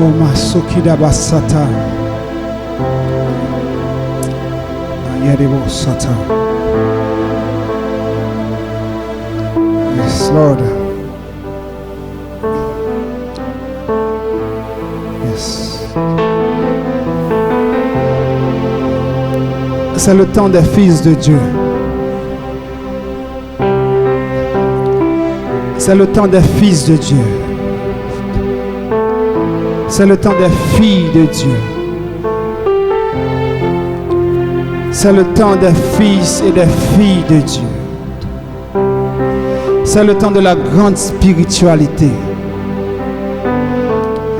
Oh masokida basata. Ayadebo sata. Yes, Lord. Yes. C'est le temps des fils de Dieu. C'est le temps des fils de Dieu. C'est le temps des filles de Dieu. C'est le temps des fils et des filles de Dieu. C'est le temps de la grande spiritualité.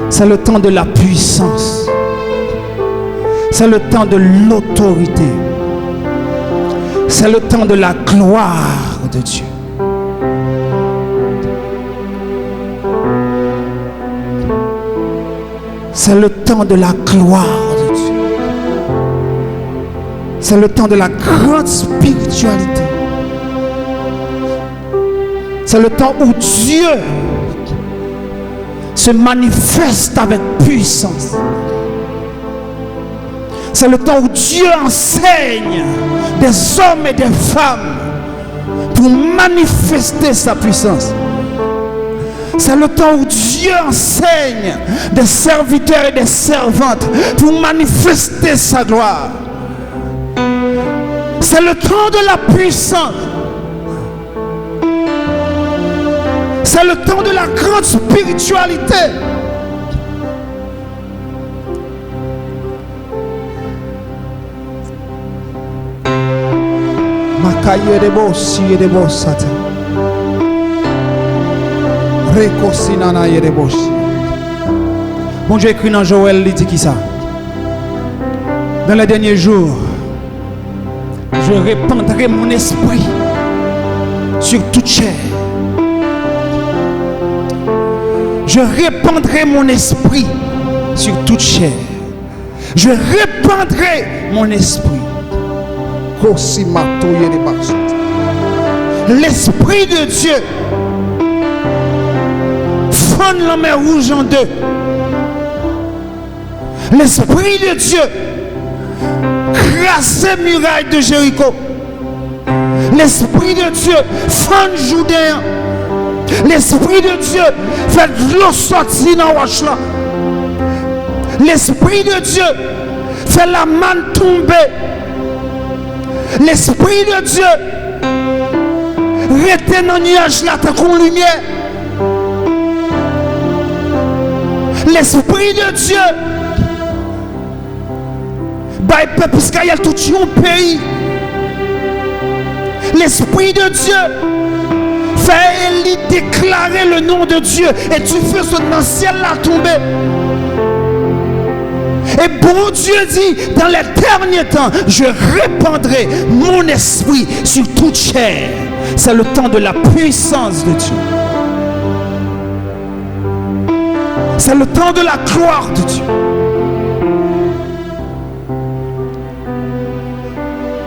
C'est le temps de la puissance. C'est le temps de l'autorité. C'est le temps de la gloire de Dieu. C'est le temps de la gloire de Dieu. C'est le temps de la grande spiritualité. C'est le temps où Dieu se manifeste avec puissance. C'est le temps où Dieu enseigne des hommes et des femmes pour manifester sa puissance. C'est le temps où Dieu enseigne des serviteurs et des servantes pour manifester sa gloire. C'est le temps de la puissance. C'est le temps de la grande spiritualité. Bon Dieu écrit dans Joël, il dit qui ça? Dans les derniers jours, je répandrai mon esprit sur toute chair. Je répandrai mon esprit sur toute chair. Je répandrai mon esprit. L'esprit de Dieu fend la mer rouge en deux. L'esprit de Dieu crasse les murailles de Jéricho. L'esprit de Dieu fend Jourdain. L'esprit de Dieu fait de l'eau sortir dans la roche là. L'esprit de Dieu fait la manne tomber. L'esprit de Dieu retient dans le nuage là tant qu'on lumière. L'esprit de Dieu puisqu'il y a tout un pays. L'esprit de Dieu fait déclarer le nom de Dieu et tu fais ce dans le ciel là tomber. Et bon Dieu dit, dans les derniers temps, je répandrai mon esprit sur toute chair. C'est le temps de la puissance de Dieu. C'est le temps de la gloire de Dieu.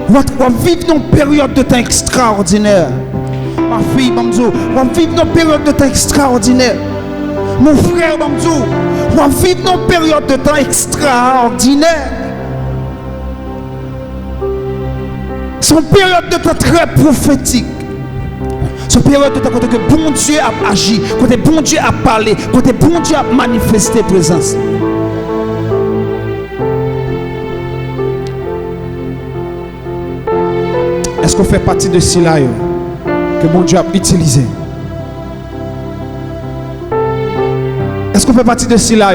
On va vivre dans une période de temps extraordinaire. Ma fille, Bamzo, on va vivre dans une période de temps extraordinaire. Mon frère, Bamzo, on va vivre dans une période de temps extraordinaire. C'est une période de temps très prophétique. C'est une période de temps côté que bon Dieu a agi, côté bon Dieu a parlé, côté bon Dieu a manifesté présence. Est-ce qu'on fait partie de cela que mon Dieu a utilisé? Est-ce qu'on fait partie de cela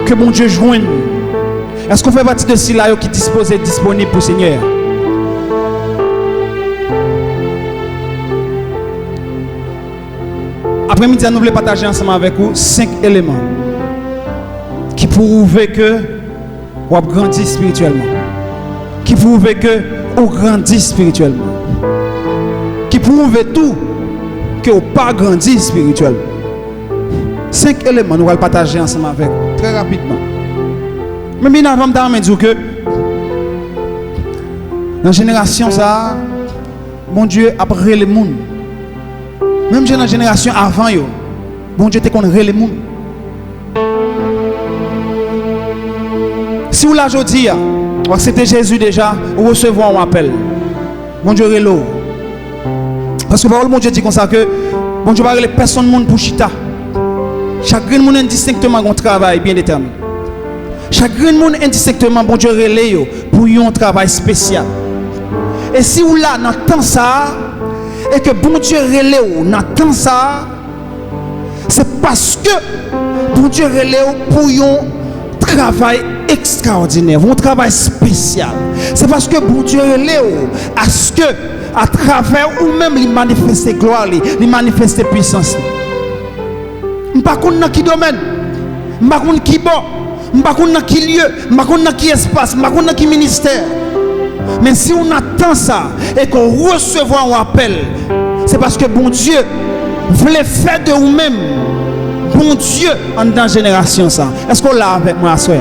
que mon Dieu joigne? Est-ce qu'on fait partie de cela qui est disponible pour le Seigneur? Après-midi, nous voulons partager ensemble avec vous 5 éléments qui prouvent que vous avez grandi spirituellement. Qui prouvent que vous grandissez spirituellement. Qui prouvent tout que vous n'avez pas grandi spirituellement. 5 éléments, nous allons partager ensemble avec vous très rapidement. Mais bien avant de dire que dans la génération, ça, mon Dieu a pris le monde. Même dans la génération avant, Bon Dieu te connaît les gens. Si vous l'avez dit, c'était Jésus déjà, vous recevez un appel. Bon Dieu relo. Parce que parole mon Dieu dit comme ça que bon Dieu va les personnes monde pour chita. Chaque monde indistinctement un travail bien déterminé. Chaque monde indistinctement bon Dieu relève pour un travail spécial. Et si vous là dans temps ça et que bon Dieu relève dans temps ça, c'est parce que bon Dieu relève pour un travail extraordinaire, un travail spécial. C'est parce que bon Dieu relève à ce que à travers ou même il manifeste gloire, il manifeste puissance. Je ne sais pas dans quel domaine, je ne sais pas dans qui bon, je ne sais pas dans quel lieu, je ne sais pas dans quel espace, je ne sais pas dans quel ministère. Mais si on attend ça et qu'on reçoit un appel, c'est parce que bon Dieu voulait faire de vous-même, bon Dieu en dans la génération ça. Est-ce qu'on l'a avec moi à soir?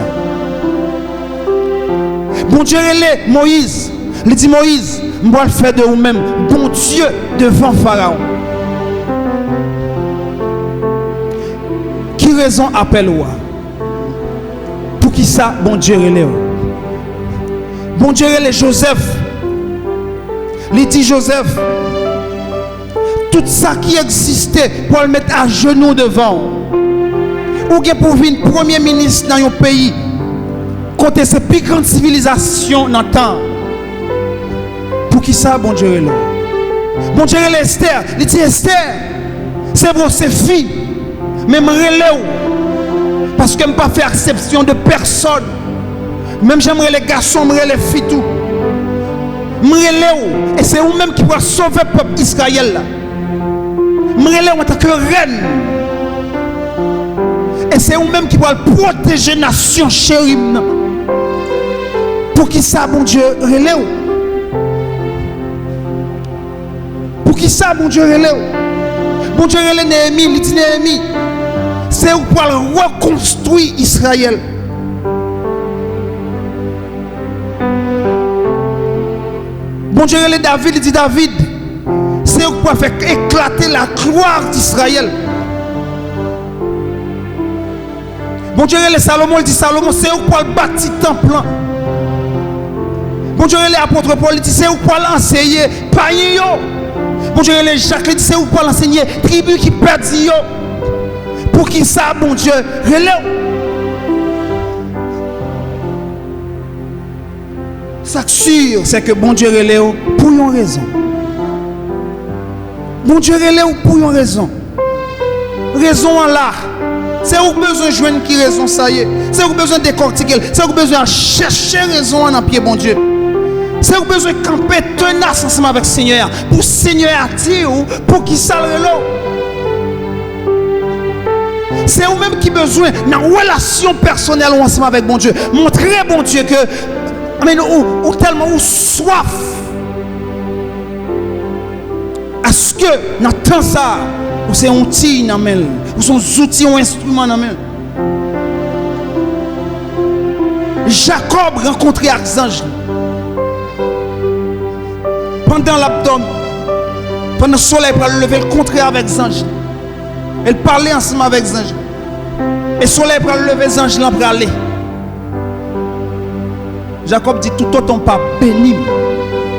Bon Dieu est Moïse. Il dit Moïse, je vais le faire de vous-même, bon Dieu devant Pharaon. Qui raison appelle ou? Pour qui ça, bon Dieu relève? Bon Dieu relève Joseph. Il dit Joseph, tout ça qui existait pour le mettre à genoux devant. Ou bien pour venir premier ministre dans un pays, côté ces plus grandes civilisations dans le temps. Pour qui ça, bon Dieu relève? Bon Dieu relève Esther. Il dit Esther, c'est bon, c'est fille. Mais je relève. Parce que je ne peux pas faire exception de personne. Même j'aimerais les garçons, j'aimerais les filles, tout. Je relève. Et c'est vous-même qui va sauver le peuple Israël. Je relève en tant que reine. Et c'est vous-même qui va protéger la nation chérie. Pour qui ça, bon Dieu relève? Pour qui ça, bon Dieu relève? Bon Dieu relève Néhémie, il dit Néhémie, c'est où pour reconstruire Israël. Bon Dieu relève David, il dit David, c'est où pour faire éclater la gloire d'Israël. Bon Dieu relève Salomon, il dit Salomon, c'est où pour bâtir le temple. Bon Dieu relève l'apôtre Paul, il dit c'est où pour l'enseigner païen. Bon Dieu relève Jacques, il dit c'est où pour l'enseigner tribu qui perdent. Pour qui ça, bon Dieu relève? Ça sûr, c'est que bon Dieu relève pour une raison. Bon Dieu relève pour une raison. Raison en là. C'est où besoin de joindre qui raison ça y est. C'est où besoin de décortiquer. C'est où besoin de chercher raison en pied, bon Dieu. C'est où besoin de camper tenace ensemble avec le Seigneur. Pour le Seigneur dire pour qui ça le relève. C'est vous-même qui besoin dans une relation personnelle ensemble avec bon Dieu. Montrer bon Dieu que ou tellement ou soif. À ce que dans le temps ça, ou c'est un outil dans main, ou son outil ou instrument dans main. Jacob rencontrait Archange. Pendant l'abdomen, pendant le soleil pour le lever, il contraire avec les anges. Elle parlait ensemble avec les anges. Et le soleil pour le lever, les anges l'ont aller. Jacob dit tout autant pas béni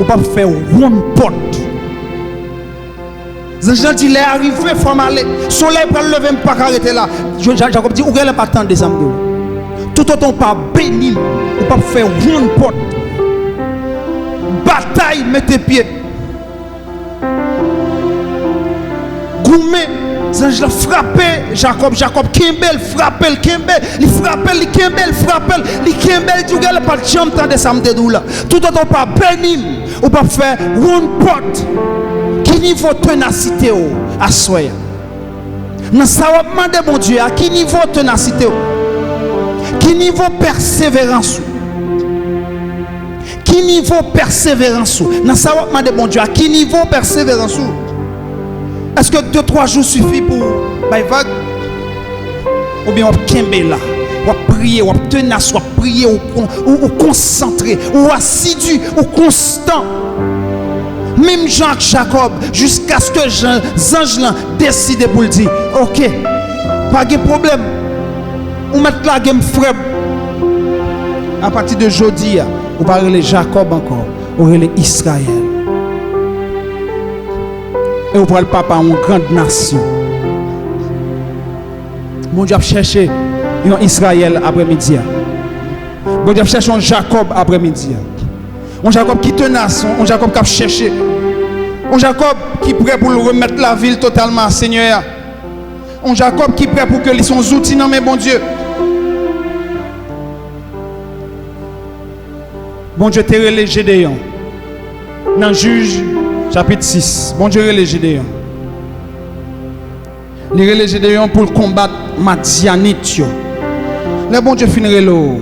ou pas faire one pot. Les anges dit il est arrivé, il faut aller. Le soleil pour le lever, pas arrêter là. Jacob dit où est le pas des âmes. Tout autant pas béni ou pas faire one pot. Bataille, mettez pieds. Goumé, les anges l'ont frappé. Jacob, Kimbel, frappé, Kimbel, il frappé, il Kimbel, frappé, il Kimbel, tu gagnes pas de chambre de samedi là. Tout autant pas béni ou pas faire one pot. Qui niveau ténacité à soi? Dans ça, on demande bon Dieu, à qui niveau ténacité? Qui niveau persévérance? Qui niveau persévérance? Dans ça, on demande bon Dieu, à qui niveau persévérance? Est-ce que 2-3 jours suffit pour vague? Ou bien on kembe là, on prier, on tenace, on prier, ou concentré, ou assidu, ou constant. Même Jacques Jacob, jusqu'à ce que les anges décident pour le dire, ok, Pas de problème. On met la game frère. À partir de jeudi, on parle de Jacob encore. On parle Israël. Et on parle papa une grande nation. Mon Dieu a cherché un Israël après-midi. Mon Dieu a cherché un Jacob après-midi. Un Jacob qui tenace, un Jacob qui a cherché. Un Jacob qui est prêt pour remettre la ville totalement à Seigneur. Un Jacob qui est prêt pour que les son outils dans mes bon Dieu. Bon Dieu t'a relé Gédéon. Dans Juge chapitre 6. Bon Dieu relé Gédéon. Il relé Gédéon pour combattre Madianite. Le bon Dieu finit l'eau.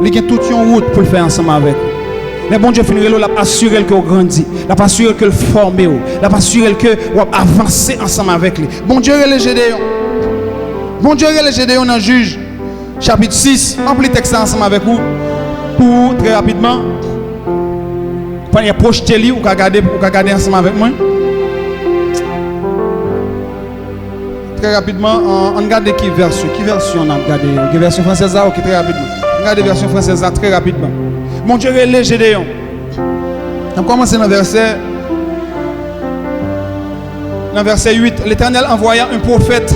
Il y a toute une route pour le faire ensemble avec. Le bon Dieu finit l'eau, il a assuré que vous grandissez, il a assuré que vous formez, il a assuré que vous avancez ensemble avec lui. Bon Dieu relé Gédéon. Bon Dieu relé Gédéon dans Juge chapitre 6. Remplis le texte ensemble avec vous pour très rapidement. Prenez projeter ou regarder ensemble avec moi. Très rapidement, on regarde qui version on a regardé. Qui version française là, ok, très rapidement. Regardez la version française là, très rapidement. Mon Dieu relève Gédéon. On commence dans verset 8. L'Éternel envoya un prophète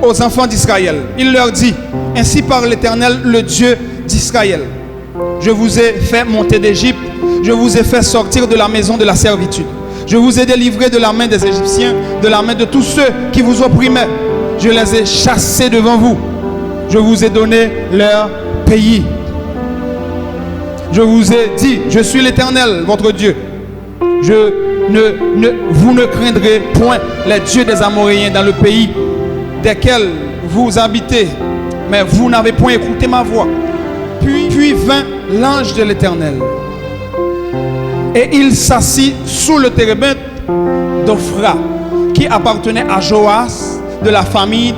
aux enfants d'Israël. Il leur dit: ainsi parle l'Éternel, le Dieu d'Israël. Je vous ai fait monter d'Égypte. Je vous ai fait sortir de la maison de la servitude. Je vous ai délivré de la main des Égyptiens, de la main de tous ceux qui vous opprimaient. Je les ai chassés devant vous. Je vous ai donné leur pays. Je vous ai dit, je suis l'Éternel, votre Dieu. Vous ne craindrez point les dieux des Amoréens dans le pays desquels vous habitez, mais vous n'avez point écouté ma voix. Puis vint l'ange de l'Éternel, et il s'assit sous le térébinthe d'Ophra, qui appartenait à Joas de la famille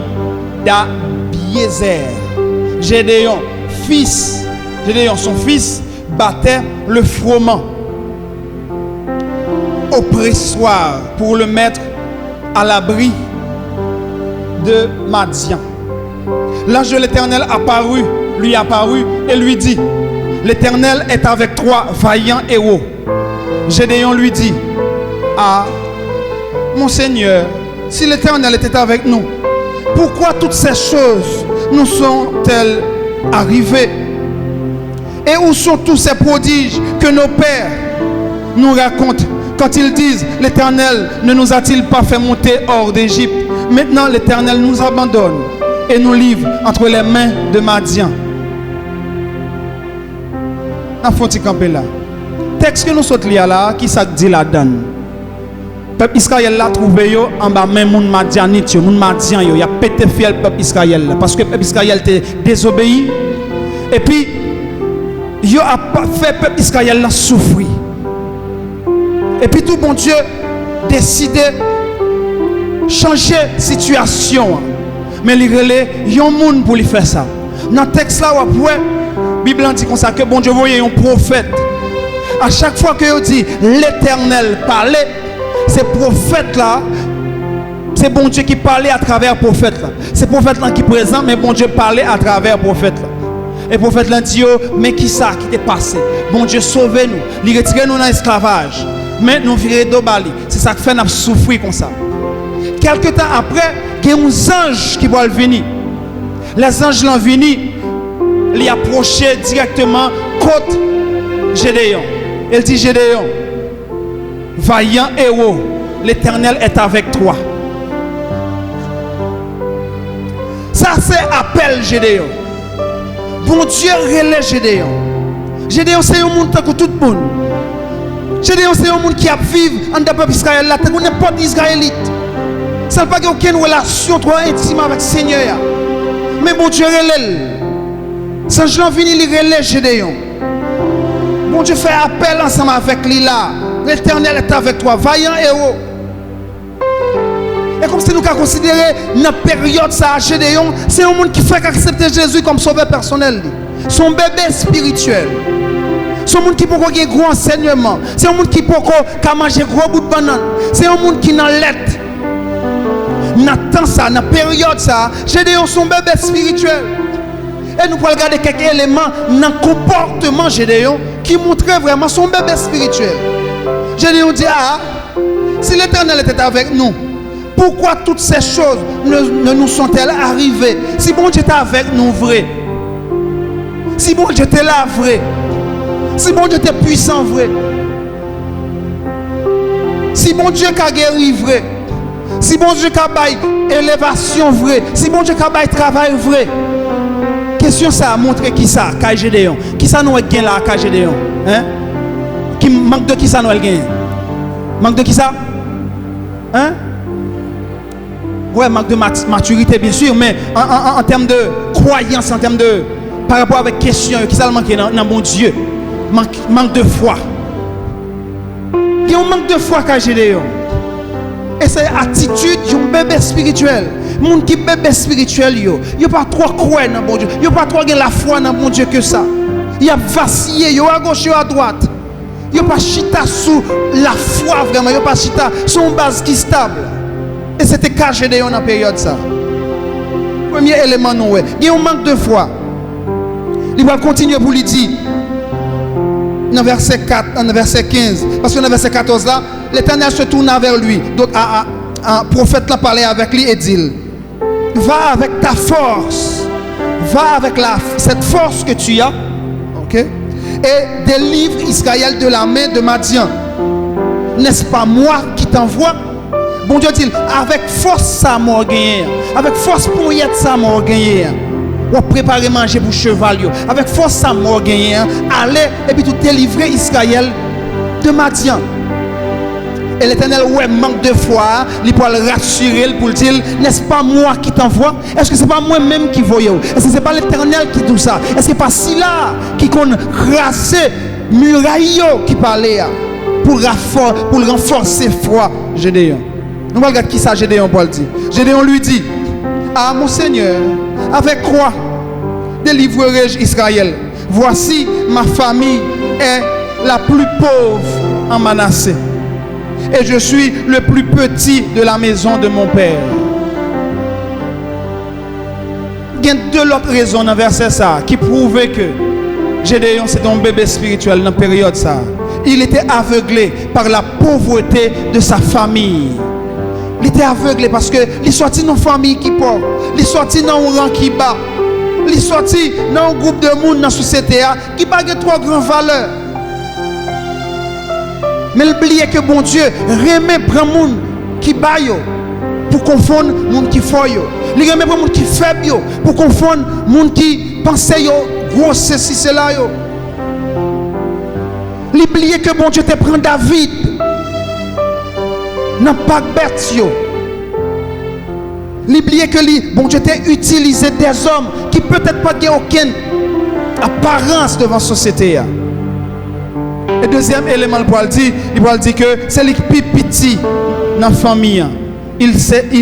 d'Abiézer. Gédéon, son fils, battait le froment au pressoir pour le mettre à l'abri de Madian. L'ange de l'Éternel lui apparut et lui dit: l'Éternel est avec toi, vaillant héros. Gédéon lui dit: ah, mon Seigneur, si l'Éternel était avec nous, pourquoi toutes ces choses nous sont-elles arrivées? Et où sont tous ces prodiges que nos pères nous racontent quand ils disent: l'Éternel ne nous a-t-il pas fait monter hors d'Égypte? Maintenant l'Éternel nous abandonne et nous livre entre les mains de Madian. Dans le camper là. Texte que nous sommes là, qui ça dit là-dedans? Peuple Israël l'a trouvé en bas même moun Madianite, moun Madian yo, il a pété fiel peuple Israël parce que peuple Israël était désobéi et puis il a fait peuple Israël souffrir. Et puis tout bon Dieu décidé changer situation. Mais il relève un monde pour lui faire ça. Dans le texte là, la Bible dit comme ça que bon Dieu voyait un prophète. À chaque fois que il dit l'Éternel parlait, ces prophètes là, c'est bon Dieu qui parlait à travers prophète là. C'est prophète là qui présent, mais bon Dieu parlait à travers prophète là. Et le prophète l'a dit: mais qui ça qui t'est passé? Bon Dieu sauvez-nous, il retire nous dans l'esclavage. Mais nous virons d'Obali. C'est ça qui fait nous souffrir comme ça. Quelque temps après, il y a un ange qui va venir. Les anges l'ont venu, ils approché directement contre Gédéon. Il dit: Gédéon, vaillant héros, l'Éternel est avec toi. Ça c'est appel Gédéon. Bon Dieu relève Gédéon. Gédéon c'est un monde comme tout le monde. Gédéon c'est un monde qui a vécu en dehors de Israël, là, comme n'importe Israélite. Ça n'a pas aucune relation trop intime avec le Seigneur. Mais bon Dieu relève. Sans je l'en vini, il relève Gédéon. Bon Dieu fait appel ensemble avec lui là. L'Éternel est avec toi, vaillant héros. Et comme si nous avons considéré notre période, ça, Gédéon, c'est un monde qui fait accepter Jésus comme sauveur personnel. Son bébé spirituel. C'est un monde qui peut avoir un gros enseignement. C'est un monde qui peut manger gros bout de banane. C'est un monde qui n'a l'aide. dans temps ça, dans la période ça, Gédéon son bébé spirituel. Et nous pouvons regarder quelques éléments dans le comportement Gédéon qui montraient vraiment son bébé spirituel. Gédéon dit, ah, si l'Éternel était avec nous, pourquoi toutes ces choses ne nous sont-elles arrivées? Si bon Dieu était avec nous vrai, si bon Dieu était là vrai, si bon Dieu était puissant vrai, si bon Dieu a guéri vrai, si bon Dieu a bail élévation vrai, si bon Dieu a bail travail vrai. Question ça a montré qui ça, Gédéon. Qui ça nous a gagné là, Gédéon? Hein? Qui manque de qui ça nous a gagné? Manque de qui ça? Hein? Ouais, manque de maturité bien sûr, mais en termes de croyance, en termes de par rapport avec question, qui ça manque dans mon Dieu? Manque de foi. Il y a un manque de foi qu'a Gédéon. Et c'est attitude d'un bébé spirituel. Moun qui bébé spirituel yo pas trop croire dans bon Dieu. Yo pas trop la foi dans bon Dieu que ça. Il a vacillé, yo à gauche, yo à droite. Yo pas chita sous la foi vraiment, yo pas chita sur une base qui stable. Et c'était cas Gédéon dans la période ça. Premier élément nous il y a un manque de foi. Il va continuer pour lui dire dans verset 4, dans verset 15 parce que dans verset 14 là, l'Éternel se tourna vers lui. Donc un prophète l'a parlé avec lui et dit: va avec ta force, va avec cette force que tu as, ok, et délivre Israël de la main de Madian. N'est-ce pas moi qui t'envoie? Bon Dieu dit, avec force ça m'a gagné, avec force pour y être ça m'a gagné. Ou préparer manger pour cheval, avec force ça m'a gagné. Allez et puis tout délivrer Israël de Madian. Et l'Éternel, ouais, manque de foi, il peut le rassurer pour dire, n'est-ce pas moi qui t'envoie? Est-ce que ce n'est pas moi-même qui voyais? Est-ce que ce n'est pas l'Éternel qui dit ça? Est-ce que ce n'est pas Sila qui qu'on raser muraille qui parlait pour renforcer foi Gédéon? Nous allons regarder qui ça Gédéon Paul dit. Gédéon lui dit, ah mon Seigneur, avec quoi délivrerai-je Israël? Voici ma famille est la plus pauvre en Manassé. Et je suis le plus petit de la maison de mon père. Il y a deux autres raisons dans le verset ça qui prouvent que Gédéon c'est un bébé spirituel dans la période ça. Il était aveuglé par la pauvreté de sa famille. Il était aveuglé parce que il est sorti dans une famille qui est pauvre. Il est sorti dans un rang qui bat. Il est sorti dans un groupe de monde dans la société qui n'a pas trop grande valeur. Mais oubliez que bon Dieu remet prend monde qui baille pour confondre monde qui fort yo. Il remet prend monde qui faible yo pour confondre monde qui pense yo gros ceci cela yo. Oubliez que bon Dieu te prend David n'a pas bête yo. Oubliez que bon Dieu t'a utilisé des hommes qui peut-être pas ont aucune apparence devant la société. Et deuxième élément, il va dire que c'est le plus petit dans la famille. Il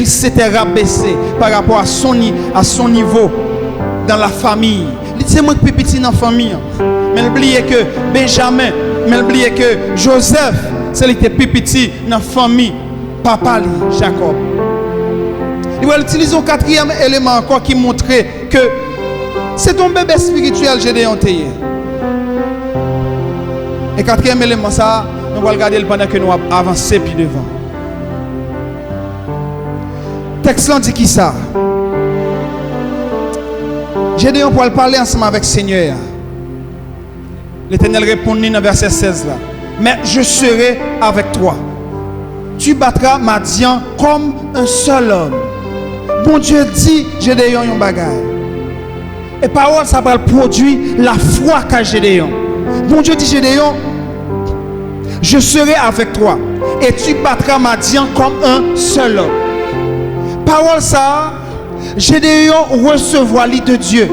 s'était rabaissé par rapport à son niveau dans la famille. Il dit c'est moi le plus petit dans la famille. Mais n'oubliez que Benjamin, mais n'oubliez que Joseph, c'est le plus petit dans la famille. Papa, Jacob. Il va utiliser un quatrième élément encore qui montrait que c'est un bébé spirituel Gédéon. Et quatrième élément, ça, nous allons regarder pendant que nous avançons puis devant. Le texte dit qui ça? Gédéon pour parler ensemble avec le Seigneur. L'Éternel répondit dans verset 16 là. Mais je serai avec toi. Tu battras Madian comme un seul homme. Bon Dieu dit, Gédéon yon bagay. Et parole ça va produire la foi qu'a Gédéon. Bon Dieu dit Gédéon, je serai avec toi et tu battras Madian comme un seul homme. Parole ça, Gédéon recevoir l'île de Dieu.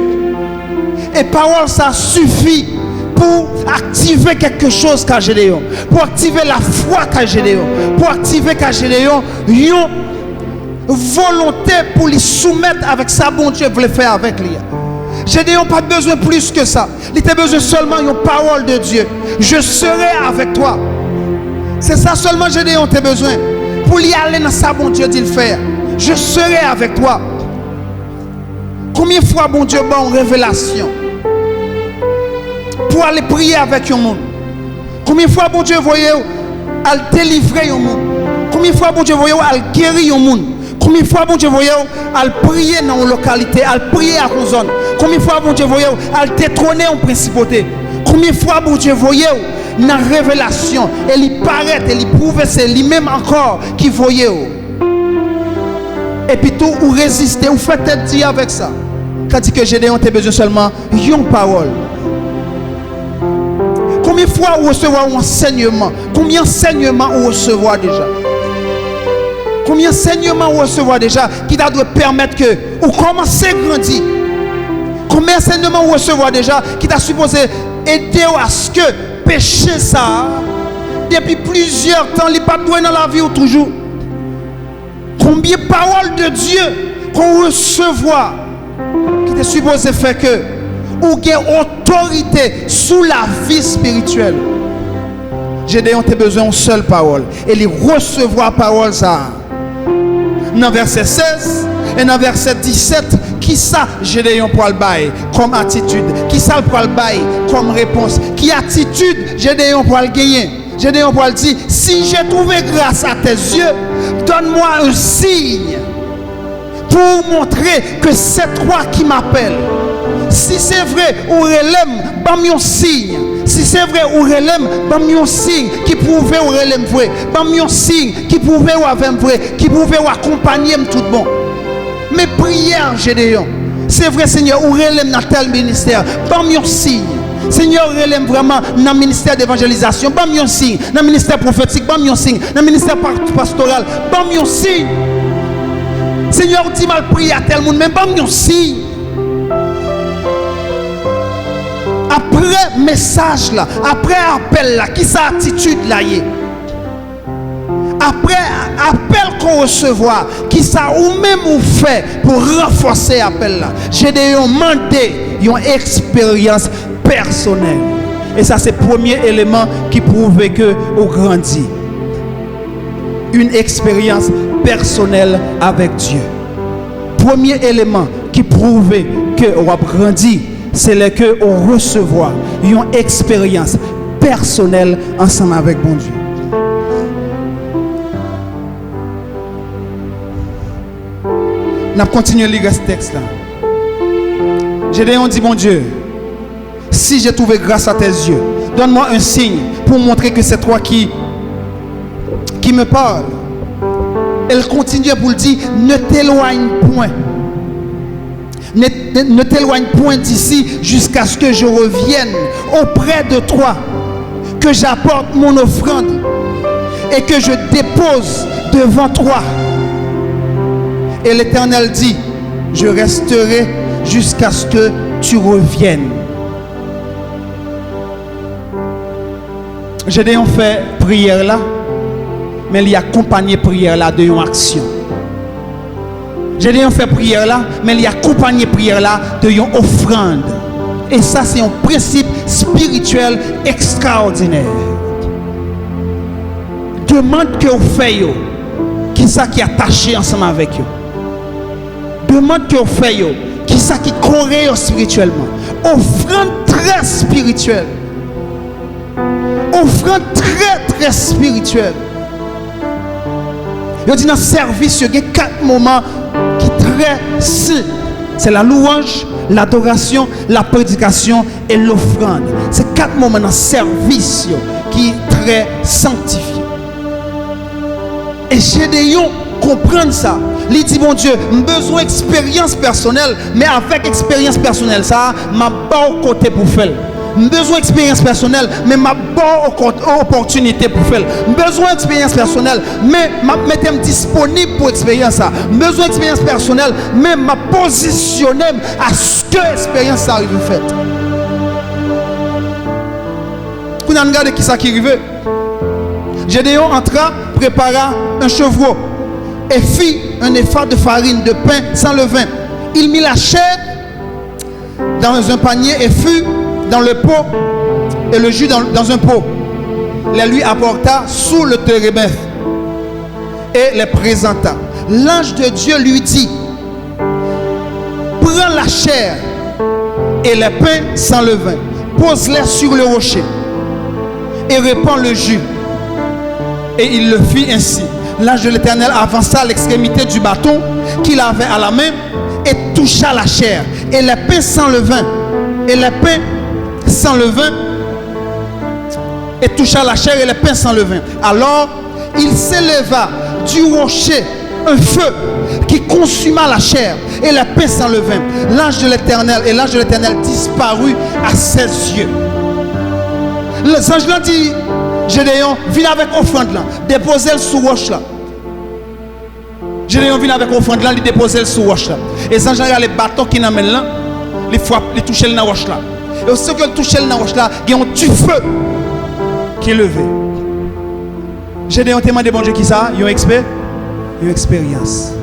Et parole ça suffit pour activer quelque chose qu'a Gédéon, pour activer la foi qu'a Gédéon, pour activer qu'a Gédéon une volonté pour les soumettre avec ça bon Dieu voulait faire avec lui. Gédéon pas besoin plus que ça. Il a besoin seulement d'une parole de Dieu. Je serai avec toi. C'est ça seulement Gédéon a besoin. Pour y aller dans ça, bon Dieu dit le faire. je serai avec toi. Combien de fois, bon Dieu, bon, révélation pour aller prier avec un monde? Combien de fois, bon Dieu, voyez, à délivrer un monde? Combien de fois, bon Dieu, voyez, à guérir un monde? Combien de fois, bon Dieu, voyez, à prier dans une localité, à prier à une zone? Combien de fois, bon Dieu, voyez, à détrôner une principauté? Combien de fois, bon Dieu, voyez, dans la révélation, il paraît, il prouve, c'est lui-même encore qui voyait. Et puis tout, ou résister, ou faites tête dire avec ça. Quand dit que Gédéon a besoin seulement d'une parole. Combien de fois vous recevez un enseignement? Combien d'enseignements vous recevez déjà? Combien d'enseignements vous recevez déjà qui doit permettre que vous commencez à grandir? Combien d'enseignements vous recevez déjà qui t'a supposé aider à ce que péché ça depuis plusieurs temps, il n'est pas doué dans la vie ou toujours? Combien de paroles de Dieu qu'on recevra qui est supposé faire que ou gain autorité sous la vie spirituelle? Gédéon a besoin d'une seule parole et il recevra parole ça. Dans verset 16 et dans verset 17, qui ça Gédéon pour le bail comme attitude? Qui ça pour le bail comme réponse? Qui attitude Gédéon pour le gagner? Gédéon pour le dire, si j'ai trouvé grâce à tes yeux, donne-moi un signe pour montrer que c'est toi qui m'appelles. Si c'est vrai, ou relève, bam un signe. Si c'est vrai, ou relève, bam un signe qui pouvait ou relève vrai. Bam un signe qui pouvait ou avec vrai, qui pouvait ou accompagner tout bon. Mais prière, Gédéon, c'est vrai, Seigneur, ou relève dans tel ministère, bam un signe. Seigneur, relève vraiment dans le ministère d'évangélisation, bam un signe. Dans le ministère prophétique, bam un signe. Dans le ministère pastoral, bam un signe. Seigneur, dis mal prier à tel monde, mais bam un signe. Après message là, après appel là, qui sa attitude là y est? Après appel qu'on recevra, qui ça ou même ou fait pour renforcer appel là? J'ai demandé une expérience personnelle. Et ça c'est le premier élément qui prouve que vous grandit. Une expérience personnelle avec Dieu. Premier élément qui prouve que vous avez grandi, c'est le que on recevoir une expérience personnelle ensemble avec bon Dieu. On continue à lire ce texte là. Gédéon dit, bon Dieu, si j'ai trouvé grâce à tes yeux, donne-moi un signe pour montrer que c'est toi qui me parle. Elle continue pour le dire, ne t'éloigne point. Ne t'éloigne point d'ici jusqu'à ce que je revienne auprès de toi, que j'apporte mon offrande et que je dépose devant toi. Et l'Éternel dit, je resterai jusqu'à ce que tu reviennes. Gédéon fait prière là, mais il a accompagné prière là de une action. Gédéon fait prière là, mais il a accompagné prière là de une offrande. Et ça, c'est un principe spirituel extraordinaire. Demande que vous faites, qui ça qui est attaché ensemble avec vous. Demande que vous faites, qui ça qui corrèle spirituellement. Offrande très spirituelle. Offrande très spirituelle. Il dit dans le service, il y a 4 moments qui sont très saints. C'est la louange, l'adoration, la prédication et l'offrande. C'est 4 moments dans le service qui sont très sanctifiés. Et Gédéon comprend ça. Il dit, bon Dieu, j'ai besoin d'expérience personnelle, mais avec expérience personnelle, ça m'a pas au côté pour faire. J'ai besoin d'expérience personnelle, mais m'a pas opportunité pour faire. J'ai besoin d'expérience personnelle, mais je suis disponible pour l'expérience. J'ai besoin d'expérience personnelle, mais je positionné à ce que l'expérience arrive faite. Vous regardez qui ça qui arrive. Gédéon entra, prépara un chevreau et fit un effort de farine, de pain sans levain. Il mit la chair dans un panier et fut dans le pot et le jus dans un pot. Les lui apporta sous le térébinth et les présenta. l'ange de Dieu lui dit, prends la chair et les pains sans levain, pose-les sur le rocher et répands le jus. Et il le fit ainsi. L'ange de l'Éternel avança à l'extrémité du bâton qu'il avait à la main et toucha la chair et les pains sans levain. Et les pains sans levain. Et toucha la chair et les pains sans levain. Alors il s'éleva du rocher un feu qui consuma la chair et les pains sans levain. L'ange de l'Éternel disparut à ses yeux. Les anges l'ont dit, Gédéon, viens avec offrande là, déposez-le sous roche là. Gédéon vient avec offrande là, il déposait sous roche là. Et les anges ont les bâtons qui n'amènent là, les frappent, les touchent dans la roche là. Et aussi que toucher dans la roche là, il y a un du feu qui est levé. Gédéon demandé bon Dieu qui ça, il y a une expérience.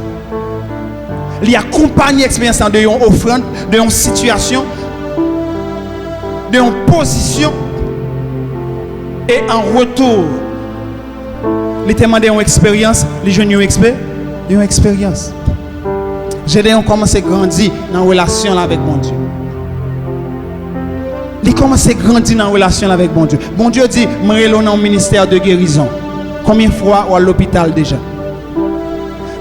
Il accompagne l'expérience de une offrande, de une situation, de une position. Et en retour, il demande une expérience, les jeunes ont une expérience. Gédéon commence à grandir dans la relation avec mon Dieu. Il commence à grandir dans la relation avec mon Dieu. Bon Dieu dit, je suis dans le ministère de guérison. Combien de fois ou à l'hôpital déjà?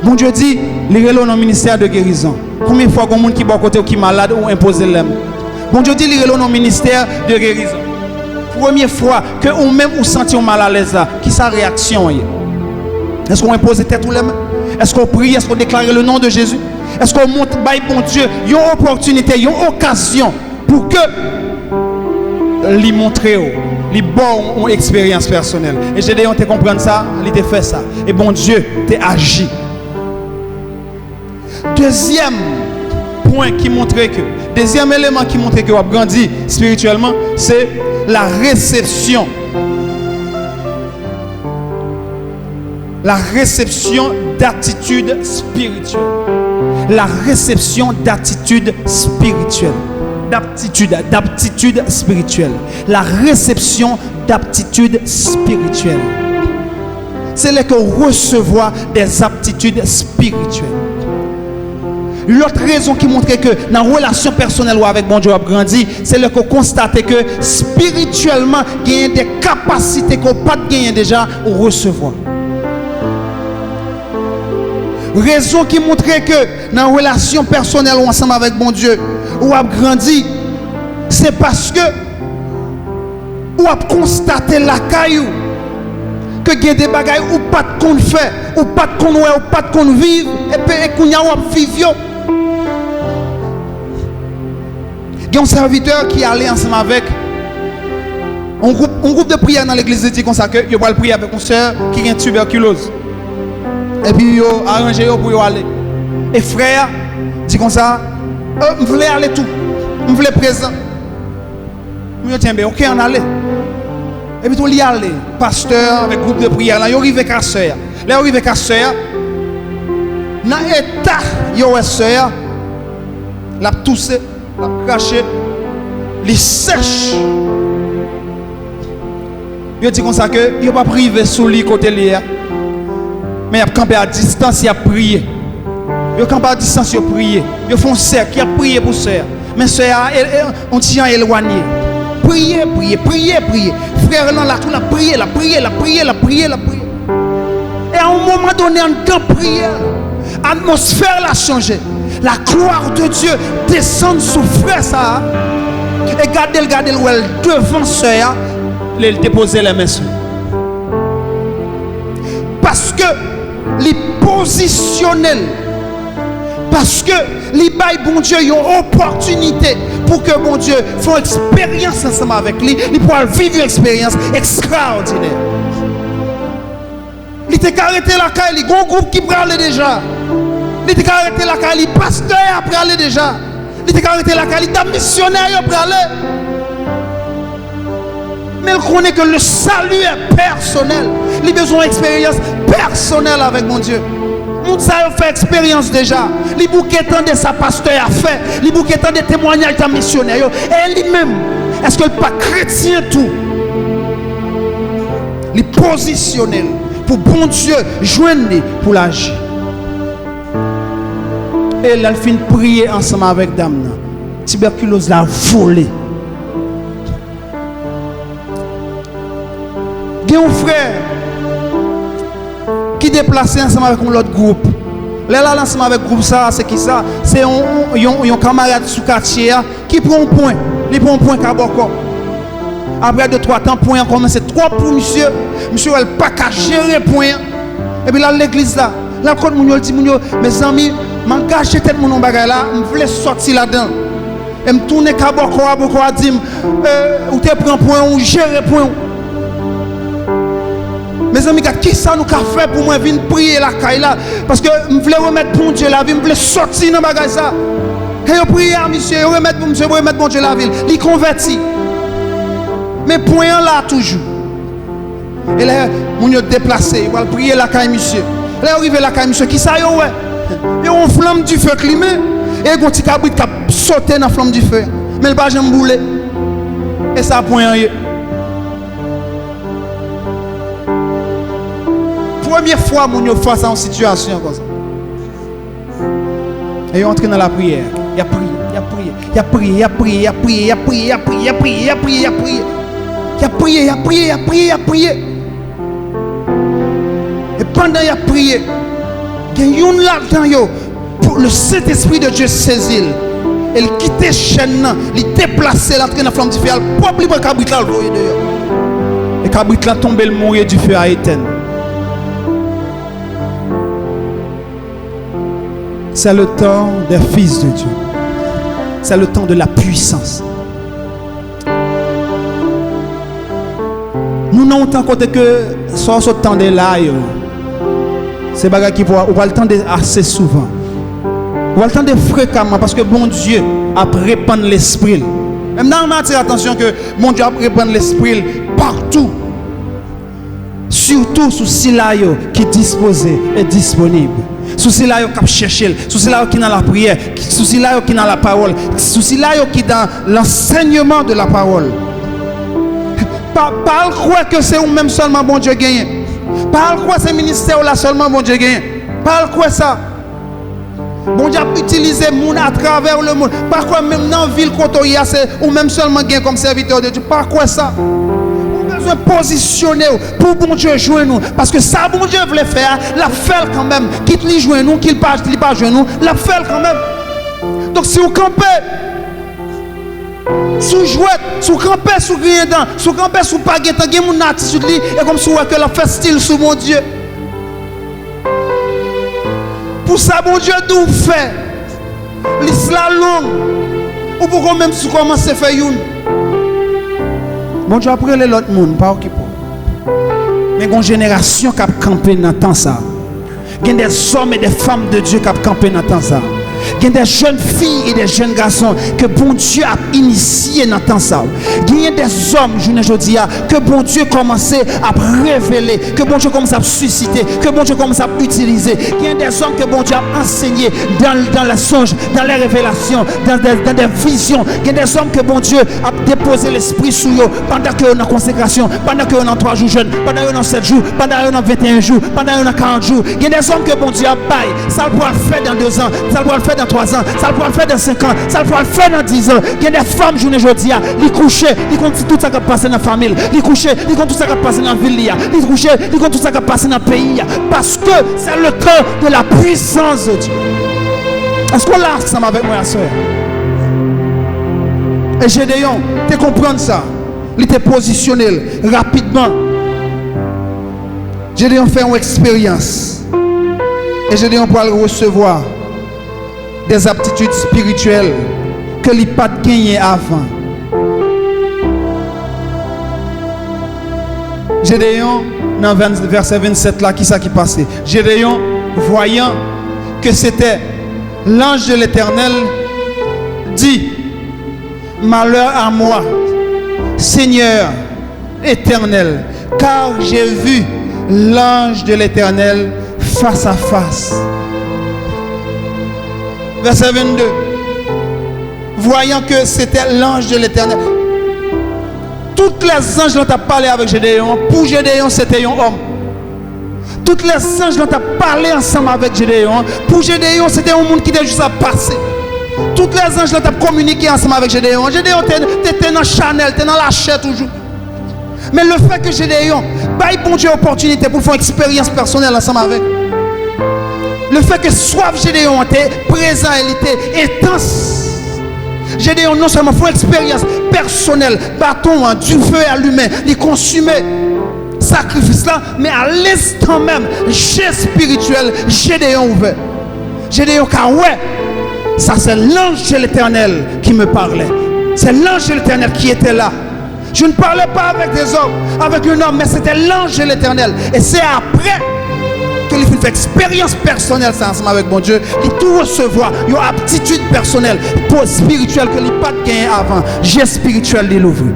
Bon Dieu dit, il est dans le ministère de guérison. Combien de fois il y a des gens qui sont à côté ou qui sont malades ou imposent l'âme? Bon Dieu dit, il est dans le ministère de guérison. Première fois que ou même vous sentez mal à l'aise là, qui sa réaction? Est-ce qu'on impose tête ou les mains? Est-ce qu'on prie? Est-ce qu'on déclare le nom de Jésus? Est-ce qu'on montre bon Dieu une opportunité, une occasion pour que lui montrer, lui bon une expérience personnelle? Et j'ai dit on te comprendre ça, il te fait ça. Et bon Dieu t'a agi. Deuxième point qui montrait que, deuxième élément qui montrait que vous avez grandi spirituellement, c'est la réception. La réception d'attitude spirituelle. La réception d'attitude spirituelle. D'aptitude spirituelle. La réception d'aptitude spirituelle. C'est là qu'on recevoir des aptitudes spirituelles. L'autre raison qui montre que dans la relation personnelle ou avec mon Dieu a grandi, c'est là qu'on constate que spirituellement, il y a des capacités qu'on n'a pas gagné déjà au recevoir. Raison qui montre que dans la relation personnelle ou ensemble avec mon Dieu, ou a grandi, c'est parce que ou a constaté la caillou que il y a des bagailles ou pas de qu'on fait, ou pas de qu'on ouais, ou pas de qu'on vive, et puis qu'on y a ou vivre. Il y a un serviteur qui allait ensemble avec un groupe de prière dans l'église dit comme ça que il va prier avec une soeur qui a une tuberculose. Et puis il a arrangé pour y aller. Et frère dit comme ça, je voulais aller tout, je voulais présent. Je dis bien OK on allait. Et puis tout y aller, pasteur avec groupe de prière là, il arrive avec la soeur. Là arrive avec la soeur. Dans l'état yo soeur, la toussé, la craché, les sèche. Il dit comme ça que il pas privé sous lui côté lui. Mais il a campé à distance, il a prié. Il a campé à distance, il a prié. Il font cercle, il a prié pour sœur. Mais sœur, on tient éloigné. Priez. Frère, là, tout la prié. Et à un moment donné, en temps prière, l'atmosphère a changé. La gloire de Dieu descend sur frère ça. Et gardez devant sœur, il déposer les mains sur. Parce que les positionnels, parce que les bail bon Dieu ont une opportunité pour que bon Dieu fasse une expérience ensemble avec lui, il pourra vivre une expérience extraordinaire. Il était arrêté la caille, il y a un groupe qui prend déjà. Il était arrêté la caille, il pasteur après aller déjà. Il était arrêté la caille, il missionnaire après aller. Mais il connaît que le salut est personnel. Il a besoin d'expérience personnelle avec mon Dieu. Nous avons fait expérience déjà. Les bouquets de sa pasteur a fait. Les bouquets de témoignages de missionnaire. Et lui-même, est-ce que le pas chrétien tout? Les positionnel pour bon Dieu joindre pour l'agir. Et là, il finit de prier ensemble avec dame. Tuberculose l'a volé. Il y a un frère qui déplacé ensemble avec un autre groupe. Là, ensemble avec le groupe, ça, c'est qui ça? C'est un camarade sous quartier qui prend un point. Il prend un point Kaboko. Après 2-3 temps, point commence trop pour monsieur. Monsieur, elle pas qu'à gérer point. Et puis là, l'église là. Là, quand mon dit, mes amis, m'en gâché tellement mon bagage là, je voulais sortir là-dedans. Et me tourner Kaboko, à dire, ou te prend point, ou gérer point. Mes amis, qui ça nous a fait pour moi venir prier la caille là? Parce que je voulais remettre pour Dieu la vie, je voulais sortir dans le bagage ça. Et je prie à monsieur, je remettre pour monsieur, je remettre pour Dieu la ville. Il convertit. Mais point là toujours. Et là, on a déplacé, il va prier la caille monsieur. Là, arrivé la caille monsieur, qui ça y est? Il y a une flamme du feu climée. Et il y a un petit cabrit qui a sauté dans la flamme du feu. Mais le bas j'aime bouler. Et ça a point rien. Première fois, mon yo face à une situation comme ça. Et il est entré dans la prière. Il a prié, il a prié, il a prié, il a prié, il a prié, il a prié, il a prié, il a prié, il a prié, il a prié. Il a prié, il a prié, il a prié, il a prié. Et pendant qu'il a prié, il y a une là-dedans, pour le Saint-Esprit de Dieu saisir. Il quittait chaîne, il déplaçait l'entrée dans la flamme du feu. Il propre libre cabrit là, le voyait dehors. Et cabrit là tombé le mourir du feu à éteindre. C'est le temps des fils de Dieu. C'est le temps de la puissance. Nous n'avons pas côté que ce temps de là, c'est bagage qui on va le temps assez souvent. On va le temps de fréquemment parce que bon Dieu a répandre l'esprit. Même dans ma attention que bon Dieu a répandre l'esprit partout. Surtout sous Silayo qui est disposé et disponible. Sous Silayo qui cherche, sous Silayo qui est dans la prière, sous Silayo qui est dans la parole, sous Silayo qui est dans l'enseignement de la parole. Pas croire que c'est ou même seulement bon Dieu gagne. Pas croire que c'est ministère là seulement bon Dieu gagne. Pas croire ça. Bon Dieu a utilisé le monde à travers le monde. Pas croire même dans la ville côté c'est ou même seulement gagne comme serviteur de Dieu. Pas croire ça. Besoin de positionner pour bon Dieu jouer nous parce que ça bon Dieu voulait faire la fait quand même quitte lui jouer nous qu'il pas jouer nous la fait quand même. Donc si vous campez sous jouette sous campez sous rien dedans sous campez sous pas guetant gain mon attitude li et comme si que la fait style sous mon Dieu pour ça bon Dieu d'où fait l'islam ou pour même si commencer faire une. Bon Dieu après l'autre monde, pas occupé. Mais il y a une génération qui a campé dans le temps ça. Il y a des hommes et des femmes de Dieu qui ont campé dans le temps ça. Il y a des jeunes filles et des jeunes garçons que bon Dieu a initié dans le temps ça. Il y a des hommes, je ne dis pas, que bon Dieu commence à révéler, que bon Dieu commence à susciter, que bon Dieu commence à utiliser. Il y a des hommes que bon Dieu a enseigné dans les songes, dans les révélations, dans des visions. Il y a des hommes que bon Dieu a déposé l'esprit sur eux pendant que on a consécration, pendant que on a 3 jours jeunes, pendant que on a 7 jours, pendant que on a 21 jours, pendant que on a 40 jours. Il y a des hommes que bon Dieu a baillé. Ça pourra le faire dans 2 ans, ça pourra le faire dans 3 ans, ça pourra le faire dans 5 ans, ça pourra le faire dans 10 ans. Il y a des femmes, je ne dis pas, ils couchent, ils comptent tout ça qui a passé dans la famille, ils couchent, ils comptent tout ça qui a passé dans la ville, ils couchent, ils comptent tout ça qui a passé dans le pays. Parce que c'est le temps de la puissance de Dieu. Est-ce qu'on l'a ensemble avec moi, soeur? Et Gédéon, tu comprends ça? Il était positionné rapidement. Gédéon fait une expérience. Et Gédéon pourra recevoir des aptitudes spirituelles que il n'a pas gagné avant. Gédéon, dans verset 27 là, qui ça qui passait? Gédéon, voyant que c'était l'ange de l'Éternel, dit: malheur à moi, Seigneur éternel, car j'ai vu l'ange de l'Éternel face à face. Verset 22. Voyant que c'était l'ange de l'Éternel. Toutes les anges ont parlé avec Gédéon. Pour Gédéon, c'était un homme. Toutes les anges ont parlé ensemble avec Gédéon. Pour Gédéon, c'était un monde qui était juste à passer. Toutes les anges ont communiqué ensemble avec Gédéon. Gédéon était dans Chanel, était dans la chair toujours. Mais le fait que Gédéon baille bon Dieu opportunité pour faire une expérience personnelle ensemble avec. Le fait que soif Gédéon était présent, elle était intense. Gédéon non seulement fait une expérience personnelle, bâton, du feu allumé, il consumait sacrifice là, mais à l'instant même, jet spirituel, Gédéon ouvert. Gédéon car ouais, ça c'est l'ange de l'Éternel qui me parlait. C'est l'ange de l'Éternel qui était là. Je ne parlais pas avec des hommes, avec un homme, mais c'était l'ange de l'Éternel. Et c'est après qu'il fait expérience personnelle ça ensemble avec mon Dieu, il tout recevoir, il a une aptitude personnelle, pour spirituelle que il pas gagné avant. J'ai spirituel de l'ouvrir.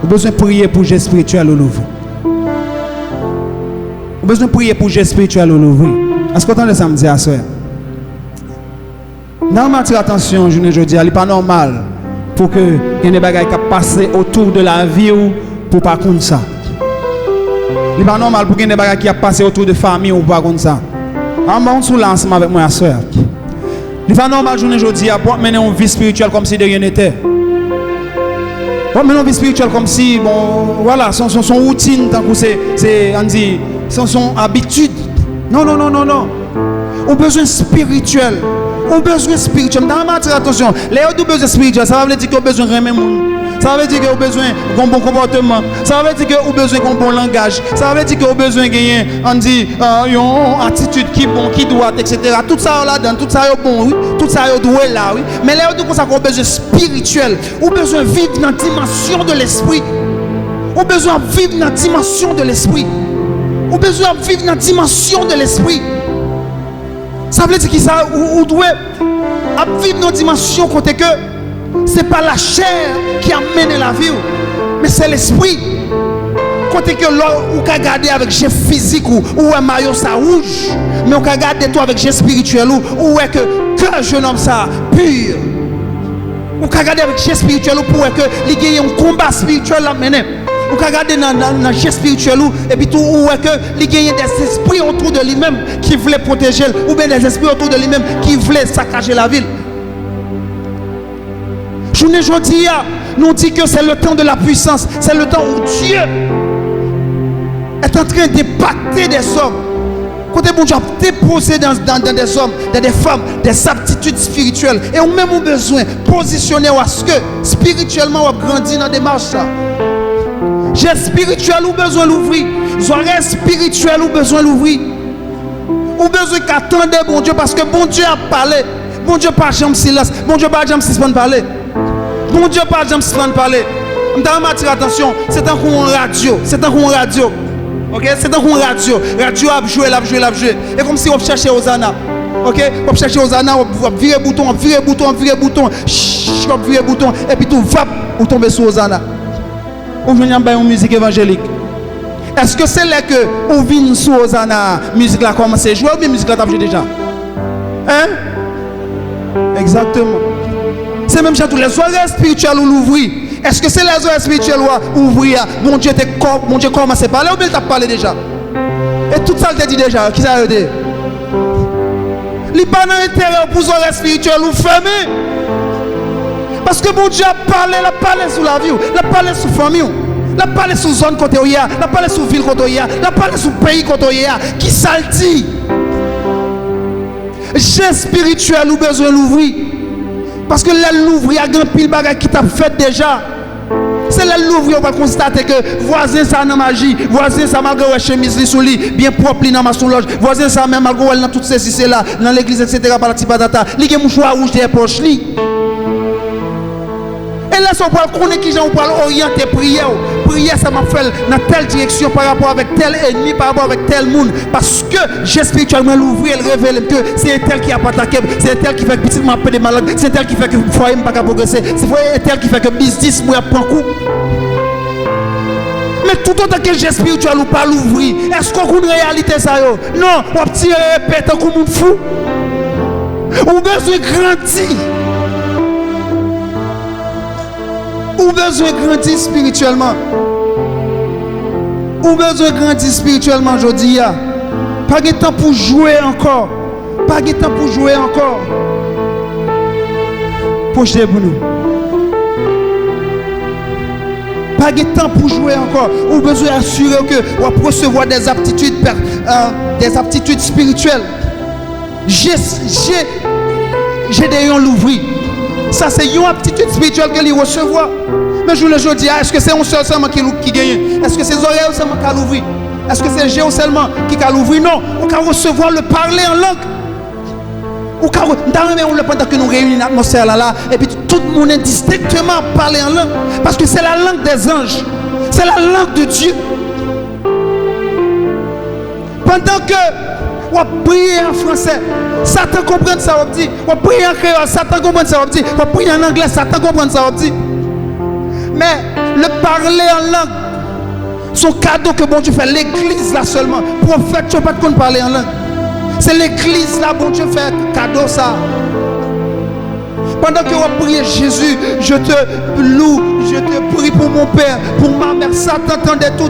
Vous avez besoin de prier pour j'ai spirituel au l'ouvrir. Vous avez besoin de prier pour j'ai spirituel au l'ouvrir. Est-ce que vous entendez ça me dire à soeur? Normalement, attention, je ne dis, il n'est pas normal pour que il y ait des bagages qui passent autour de la vie ou pour pas comme ça. Il n'est pas normal pour qu'il y ait des bagages qui passent autour de la famille ou pas comme ça. En bon sous l'ensemble avec moi, soeur. Il n'est pas normal, je ne dis, pour mener une vie spirituelle comme si de rien n'était. Pour mener une vie spirituelle comme si, bon, voilà, son routine, tant que c'est, on dit, son habitude. Non, non, non, non, non. On a besoin spirituel. On a besoin spirituel. Dans ma attention, les autres besoin spirituel, ça veut dire qu'on a besoin de remettre. Ça veut dire qu'on a besoin d'un bon comportement. Ça veut dire qu'on a besoin d'un bon langage. Ça veut dire qu'on a besoin de gagner, on dit, une attitude qui est bon, qui doit, etc. Tout ça là-dedans, tout ça est bon, oui. Tout ça est doué là, oui. Mais les autres, qu'on a besoin spirituel. On a besoin de vivre dans la dimension de l'esprit. On a besoin de vivre dans la dimension de l'esprit. On a besoin de vivre dans la dimension de l'esprit. Ça veut dire que ça, on doit vivre dans une dimension côté que ce n'est pas la chair qui amène la vie, mais c'est l'esprit. Côté que là, on peut garder avec jet physique ou un maillot ça rouge, mais on peut garder toi avec jet spirituel ou est que jeune homme ça pur. On peut garder avec jet spirituel pour que il y ait un combat spirituel à mener. On peut regarder dans le geste spirituel et puis tout où est que il y a des esprits autour de lui-même qui voulaient protéger ou bien des esprits autour de lui-même qui voulaient saccager la ville. Je ne dis pas, nous dit que c'est le temps de la puissance, c'est le temps où Dieu est en train d'impacter des hommes. Côté bon Dieu a déposé dans des hommes, dans des femmes, des aptitudes spirituelles et on même a besoin de positionner à ce que spirituellement on grandit dans des marches. J'ai spirituel ou besoin d'ouvrir. Soirée spirituel ou besoin d'ouvrir. Ou besoin qu'attendre bon Dieu parce que bon Dieu a parlé. Bon Dieu pas jamais silence. Bon Dieu pas jamais suspendre parler. Bon Dieu pas jamais suspendre parler. Dans ma attention, c'est un coup en radio. C'est un coup en radio. OK, c'est un coup en radio. Radio a joué, a joué, a joué. Et comme si on cherchait Hosanna. OK, on cherchait Hosanna, on virer bouton, on virer bouton, on virer bouton. On virer bouton et puis tout va ou tomber sur Hosanna. Ou venir en une musique évangélique. Est-ce que c'est là que on vient sous Hosanna, musique là commence à jouer ou bien musique là t'as joué déjà? Hein? Exactement. C'est même ça tous les soirées spirituelles ou l'ouvrir. Est-ce que c'est les soirées spirituelles ou ouvrir? Mon Dieu commence à parler ou bien t'as parlé déjà? Et tout ça t'a dit déjà, qui ça a aidé? Il pas dans l'intérieur pour les soirées spirituelles ou fermées. Parce que mon Dieu a parlé sur la vie, il a parlé sur la famille, il a parlé sur la zone côté où il y a, il a parlé sur la ville côté où il y a, il a parlé sur le pays côté où il y a. Qui ça le dit? J'ai spirituel ou besoin d'ouvrir. Parce que là, l'ouvrir, il y a un pile bagage qui t'a fait déjà. C'est là l'ouvrir, on va constater que voisin ça dans magie, voisin ça malgré la chemise sur lui, bien propre dans ma loge, voisin ça même malgré dans toutes ces c'est là, dans l'église, etc. par la tipatata, il y a un mouchoir rouge des poches. Et là, on va connaître qui on va orienter prière. Prière, ça m'a fait dans telle direction par rapport avec tel ennemi, par rapport avec tel monde. Parce que j'ai spirituellement l'ouvrir, elle révèle que c'est tel qui a pas attaqué, c'est tel qui fait que petit m'a des malades, c'est tel qui fait que le foyer n'a pas progresser, c'est tel qui fait que business moi prend coup. Mais tout autant que j'ai spirituel ou pas l'ouvrir, est-ce qu'on a une réalité ça yo? Non, on va tirer répète comme un fou. On besoin de grandir. Ou Ou besoin de grandir spirituellement. Ou besoin de grandir spirituellement aujourd'hui. Pas de temps pour jouer encore. Pas de temps pour jouer encore. Projetez pour nous. Pas de temps pour jouer encore. Ou besoin d'assurer que vous allez recevoir des aptitudes spirituelles. J'ai des l'ouvrir. Ça, c'est une aptitude spirituelle que vous recevoir. Mais je le dis, est-ce que c'est un seul seulement qui gagne? Est-ce que c'est les oreilles seulement qui l'ouvrir? Est-ce que c'est le géo seulement qui l'ouvrir? Non, on peut recevoir le parler en langue. Pendant que nous réunissons l'atmosphère là, et puis tout le monde indistinctement parler en langue. Parce que c'est la langue des anges. C'est la langue de Dieu. Pendant que on prie en français, Satan comprend ça, on dit. On prie en créole, Satan comprend ça, on dit. On prie en anglais, Satan comprend ça, on dit. Mais le parler en langue, son cadeau que bon Dieu fait, l'église là seulement. Prophète, tu ne peux pas parler en langue. C'est l'église là, bon Dieu fait cadeau ça. Pendant que vous priez Jésus, je te loue, je te prie pour mon Père, pour ma mère. Satan entendait tout,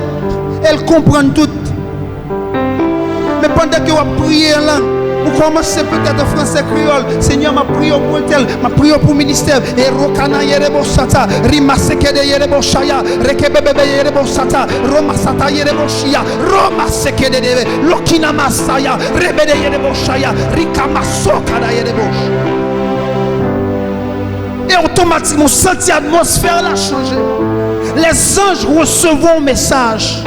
elle comprend tout. Mais pendant que vous priez en langue, vous commencez peut-être en français créole. Seigneur, ma prière pour tel, ma prière pour ministère. Et Rokana Yerebo Sata, Rima Sekede Yerebo Shaya, Rekebebe Yerebo Sata, Roma Sata Yerebo Shia, Roma Sekede, Lokina Masaya, Rebede Yerebo Shaya, Rika Masoka Yerebo. Et automatiquement, cette atmosphère a changé. Les anges recevront un message.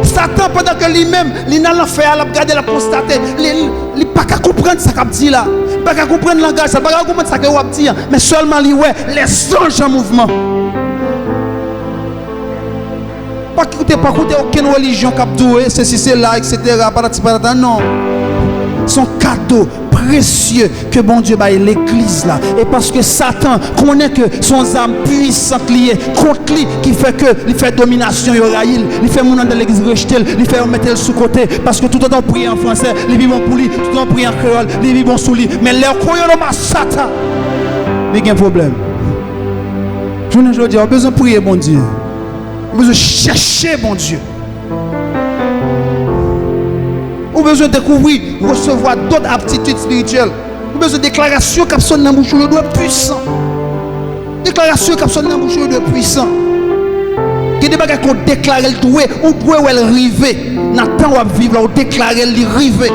Satan, pendant que lui-même, il n'a pas fait, il a regardé, il a constaté, il n'a pas qu'à comprendre ce qu'il dit là. Il n'a pas qu'à comprendre le langage, il n'a pas qu'à comprendre ce qu'il dit. Mais seulement, les anges en mouvement. Pas écouter aucune religion qui a dit, ceci, c'est là, etc. Non. Son cadeau précieux que bon Dieu baille l'église là. Et parce que Satan connaît que son âme puissante liée contre lui qui fait que il fait domination, il fait mon dans l'église rejeter, il fait mettre le sous côté parce que tout le temps prier en français, il vit bon pour lui, tout le temps prier en créole, il vit bon sous lui. Mais leur croyant dans Satan, il y a un problème. Je ne dis, on a besoin de prier bon Dieu. On a besoin de chercher bon Dieu. On a besoin de découvrir, recevoir d'autres aptitudes spirituelles. On a besoin de déclarations qui sont dans la bouche de puissant. Déclaration qui sont dans la bouche de puissant. Il y a des bagages qu'on déclare, on doit arriver. Dans le temps où on vit, on déclare, elle arrive.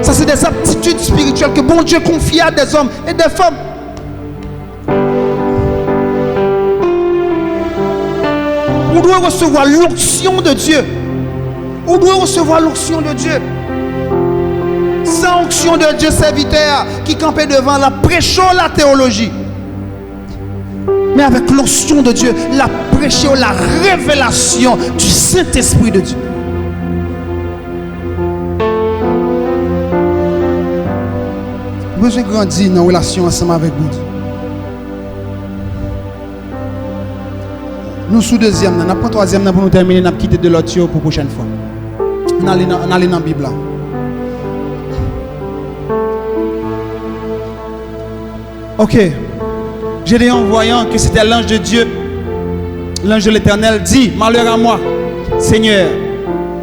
Ça, c'est des aptitudes spirituelles que bon Dieu confie à des hommes et des femmes. On doit recevoir l'onction de Dieu. On doit recevoir l'onction de Dieu. Sans onction de Dieu, serviteur qui campait devant la prêchant la théologie. Mais avec l'onction de Dieu, la prêchant la révélation du Saint-Esprit de Dieu. Vous avez grandi dans une relation ensemble avec Dieu. Nous sous deuxième, nous avons troisième pour nous terminer, nous avons quitté de l'autre pour la prochaine fois. On allait dans la Bible. Ok. Gédéon, voyant que c'était l'ange de Dieu, l'ange de l'Éternel, dit, malheur à moi, Seigneur,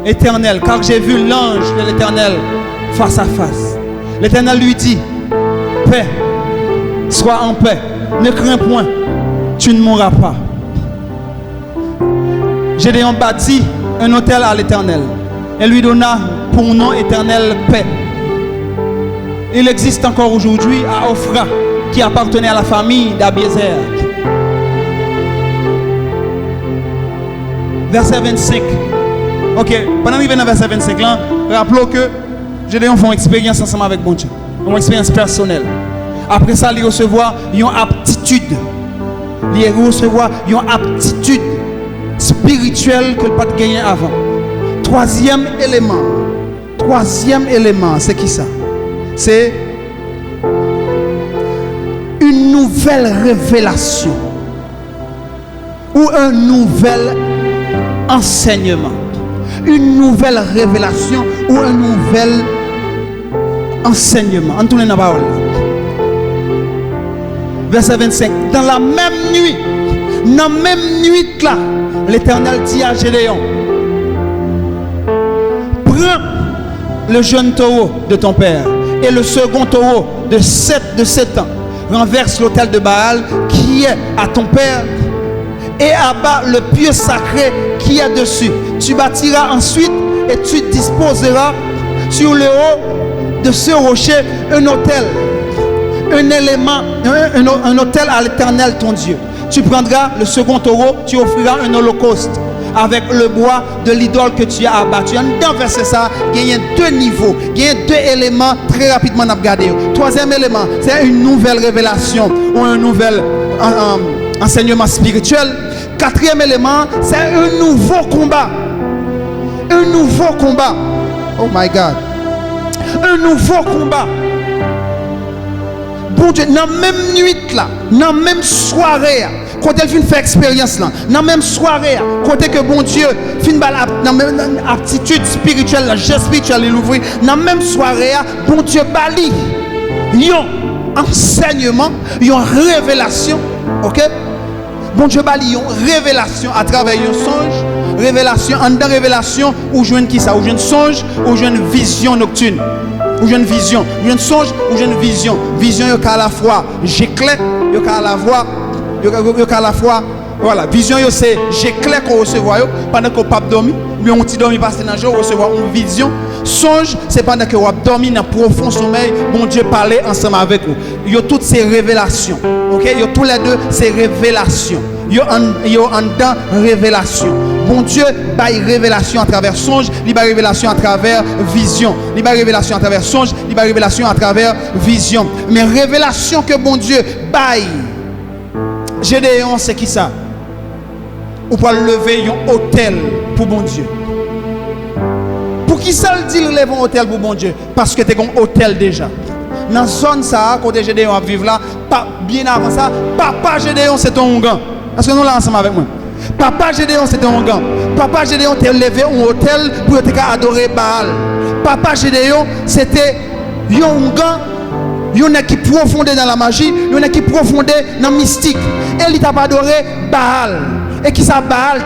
Éternel, car j'ai vu l'ange de l'Éternel face à face. L'Éternel lui dit, paix, sois en paix, ne crains point, tu ne mourras pas. Gédéon bâtit un autel à l'Éternel et lui donna pour nom éternel paix. Il existe encore aujourd'hui à Ophra, qui appartenait à la famille d'Abiezer. Verset 25. Ok, pendant qu'il vient dans verset 25 là, rappelons que Gédéon fait une expérience ensemble avec bon Dieu, une expérience personnelle. Après ça, il recevoir une aptitude. Il recevoir une aptitude spirituelle que le pas gagné avant. Troisième élément, c'est qui ça? C'est une nouvelle révélation ou un nouvel enseignement. Une nouvelle révélation ou un nouvel enseignement. En tournant la parole. Verset 25. Dans la même nuit, Dans la même nuit là, l'Éternel dit à Gédéon, prends le jeune taureau de ton père et le second taureau de 7 ans, renverse l'autel de Baal qui est à ton père et abat le pieu sacré qui est dessus. Tu bâtiras ensuite et tu disposeras sur le haut de ce rocher un autel, un autel à l'Éternel ton Dieu. Tu prendras le second taureau, tu offriras un holocauste avec le bois de l'idole que tu as abattu. Dans verset ça, il y a 2 niveaux, il y a 2 éléments très rapidement à regarder. Troisième élément, c'est une nouvelle révélation ou un nouvel enseignement spirituel. Quatrième élément, c'est un nouveau combat. Un nouveau combat. Oh my God. Un nouveau combat. Bon Dieu, dans la même nuit là, dans la même soirée, quand elle fait expérience là, dans la même soirée, quand que bon Dieu fin dans même aptitude spirituelle, la geste spirituelle il ouvre, dans la même soirée, bon Dieu bali, un enseignement, une révélation, ok? Bon Dieu bali, une révélation à travers un songe, révélation, en dedans révélation, ou joindre qui ça, ou joindre songe, ou joindre vision nocturne. Ou j'ai une vision, ou j'ai une songe, ou j'ai une vision. Vision, il y a à la fois j'éclaire, il y a à la fois, voilà. Vision, c'est j'éclaire qu'on recevoir pendant qu'on pas dormi, mais on t'y dormi passer dans le jour, recevoir une vision. Songe, c'est pendant que vous dormi dans le profond sommeil, bon Dieu parlait ensemble avec vous. Il y a toutes ces révélations, ok? Il y a tous les deux ces révélations. Il y a en dedans révélation. Bon Dieu baille révélation à travers songe, il baille révélation à travers vision, il baille révélation à travers songe, il baille révélation à travers vision. Mais révélation que bon Dieu baille, Gédéon, c'est qui ça? Ou pour lever un hôtel pour bon Dieu. Pour qui ça le dit lever un hôtel pour bon Dieu? Parce que tu as un hôtel déjà. Dans la zone ça, côté Gédéon à vivre là, bien avant ça, papa Gédéon c'est ton gant. Est-ce que nous là ensemble avec moi? Papa Gédéon c'était un gant. Papa Gédéon t'a levé un hôtel pour adorer Baal. Papa Gédéon c'était un gant, une équipe profondée dans la magie, une équipe profondée dans la mystique. Et il t'a adoré Baal. Et qui ça Baal?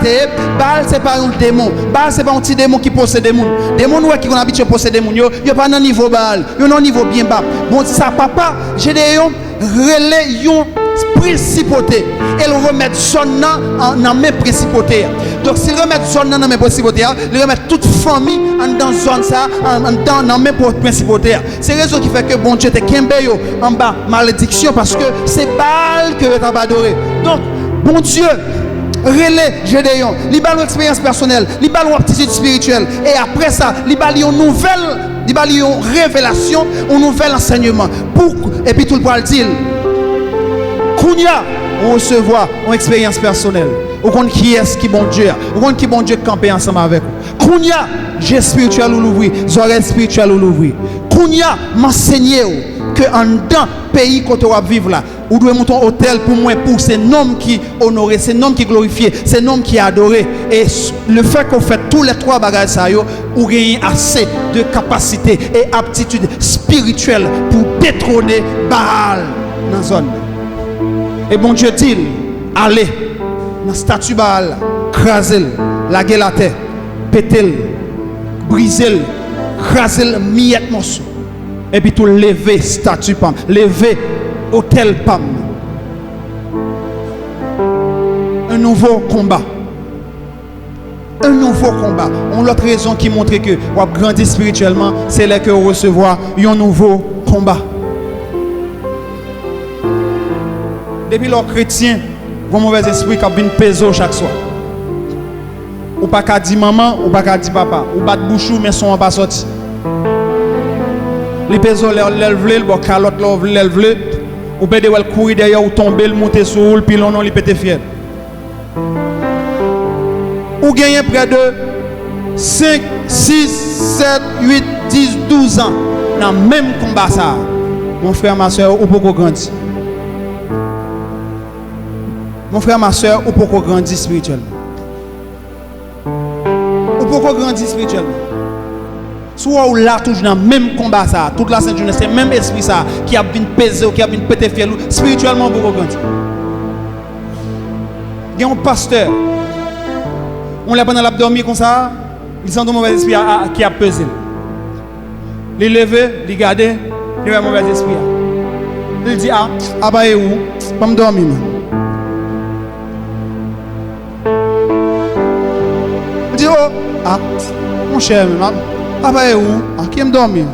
Baal c'est pas un démon. Baal c'est pas un petit démon qui possède des gens. Des gens qui ont l'habitude de posséder des gens, ils sont pas dans le niveau Baal, ils sont dans le niveau bien bas. Bon, c'est ça, papa Gédéon relève une principauté. Et le remettre son nom dans mes principautés. Donc s'il remet son nom dans mes principautés, il remet toute famille dans zone ça, dans mes principautés. C'est la raison qui fait que bon Dieu te kembe en bas malédiction parce que c'est Baal que tu as adoré. Donc bon Dieu relais Gédéon, il a une expérience personnelle, il a une aptitude spirituelle. Et après ça, il a une nouvelle révélation, un nouvel enseignement. Et puis tout le monde dit, Kounia, on recevoir une expérience personnelle. Ou qu'on qui est qui bon Dieu, ou qu'on qui bon Dieu camper ensemble avec vous. Kounia, j'ai spirituel ou l'ouvrir, oreilles spirituelles ou l'ouvrir. Kounia, m'enseigner que en dans pays qu'on doit vivre là, ou doit monter un hôtel pour moi, pour ces noms qui honoré, ces noms qui glorifié, ces noms qui adoré. Et le fait qu'on fait tous les 3 bagages ça yo, ou gagne assez de capacité et aptitude spirituelle pour détrôner Baal dans la zone. Et bon Dieu dit, allez dans le statut Baal, craser, laguer la terre, péter, briser, craser, miette morceau. Et puis tout lever statut Pam, lever hôtel Pam. Un nouveau combat. Un nouveau combat. Une autre raison qui montre que vous grandissez spirituellement, c'est là que vous recevez un nouveau combat. Depuis les chrétiens, vos mauvais esprits qui viennent peser chaque soir. Ou pas qu'à dire maman, ou pas qu'à dire papa. Ou bat bouchou, mais son pas sorti. Les pesos l'élevent, le calotte l'élevent. Ou peut de courir derrière ou tomber, le monter sur le pilon, non, il peut être fier. Ou gagner près de 5, 6, 7, 8, 10, 12 ans dans le même combat ça. Mon frère, ma soeur, ou pourquoi grandir? Mon frère, ma soeur, ou pourquoi grandir spirituellement? Ou pourquoi grandir spirituellement? Soit ou là, toujours dans le même combat ça, toute la sainte journée, c'est le même esprit ça qui a bien pesé, qui a bien pété fier, spirituellement, pourquoi grandir? Il y a un pasteur. On l'a pendant l'abdomen comme ça. Il sent un mauvais esprit qui a pesé. Il levé, il garde, il a un mauvais esprit. Il dit, ah, bah, où? Pas me dormir. Il dit, oh, ah, mon cher, ah, bah, où? Ah, qui me dormir?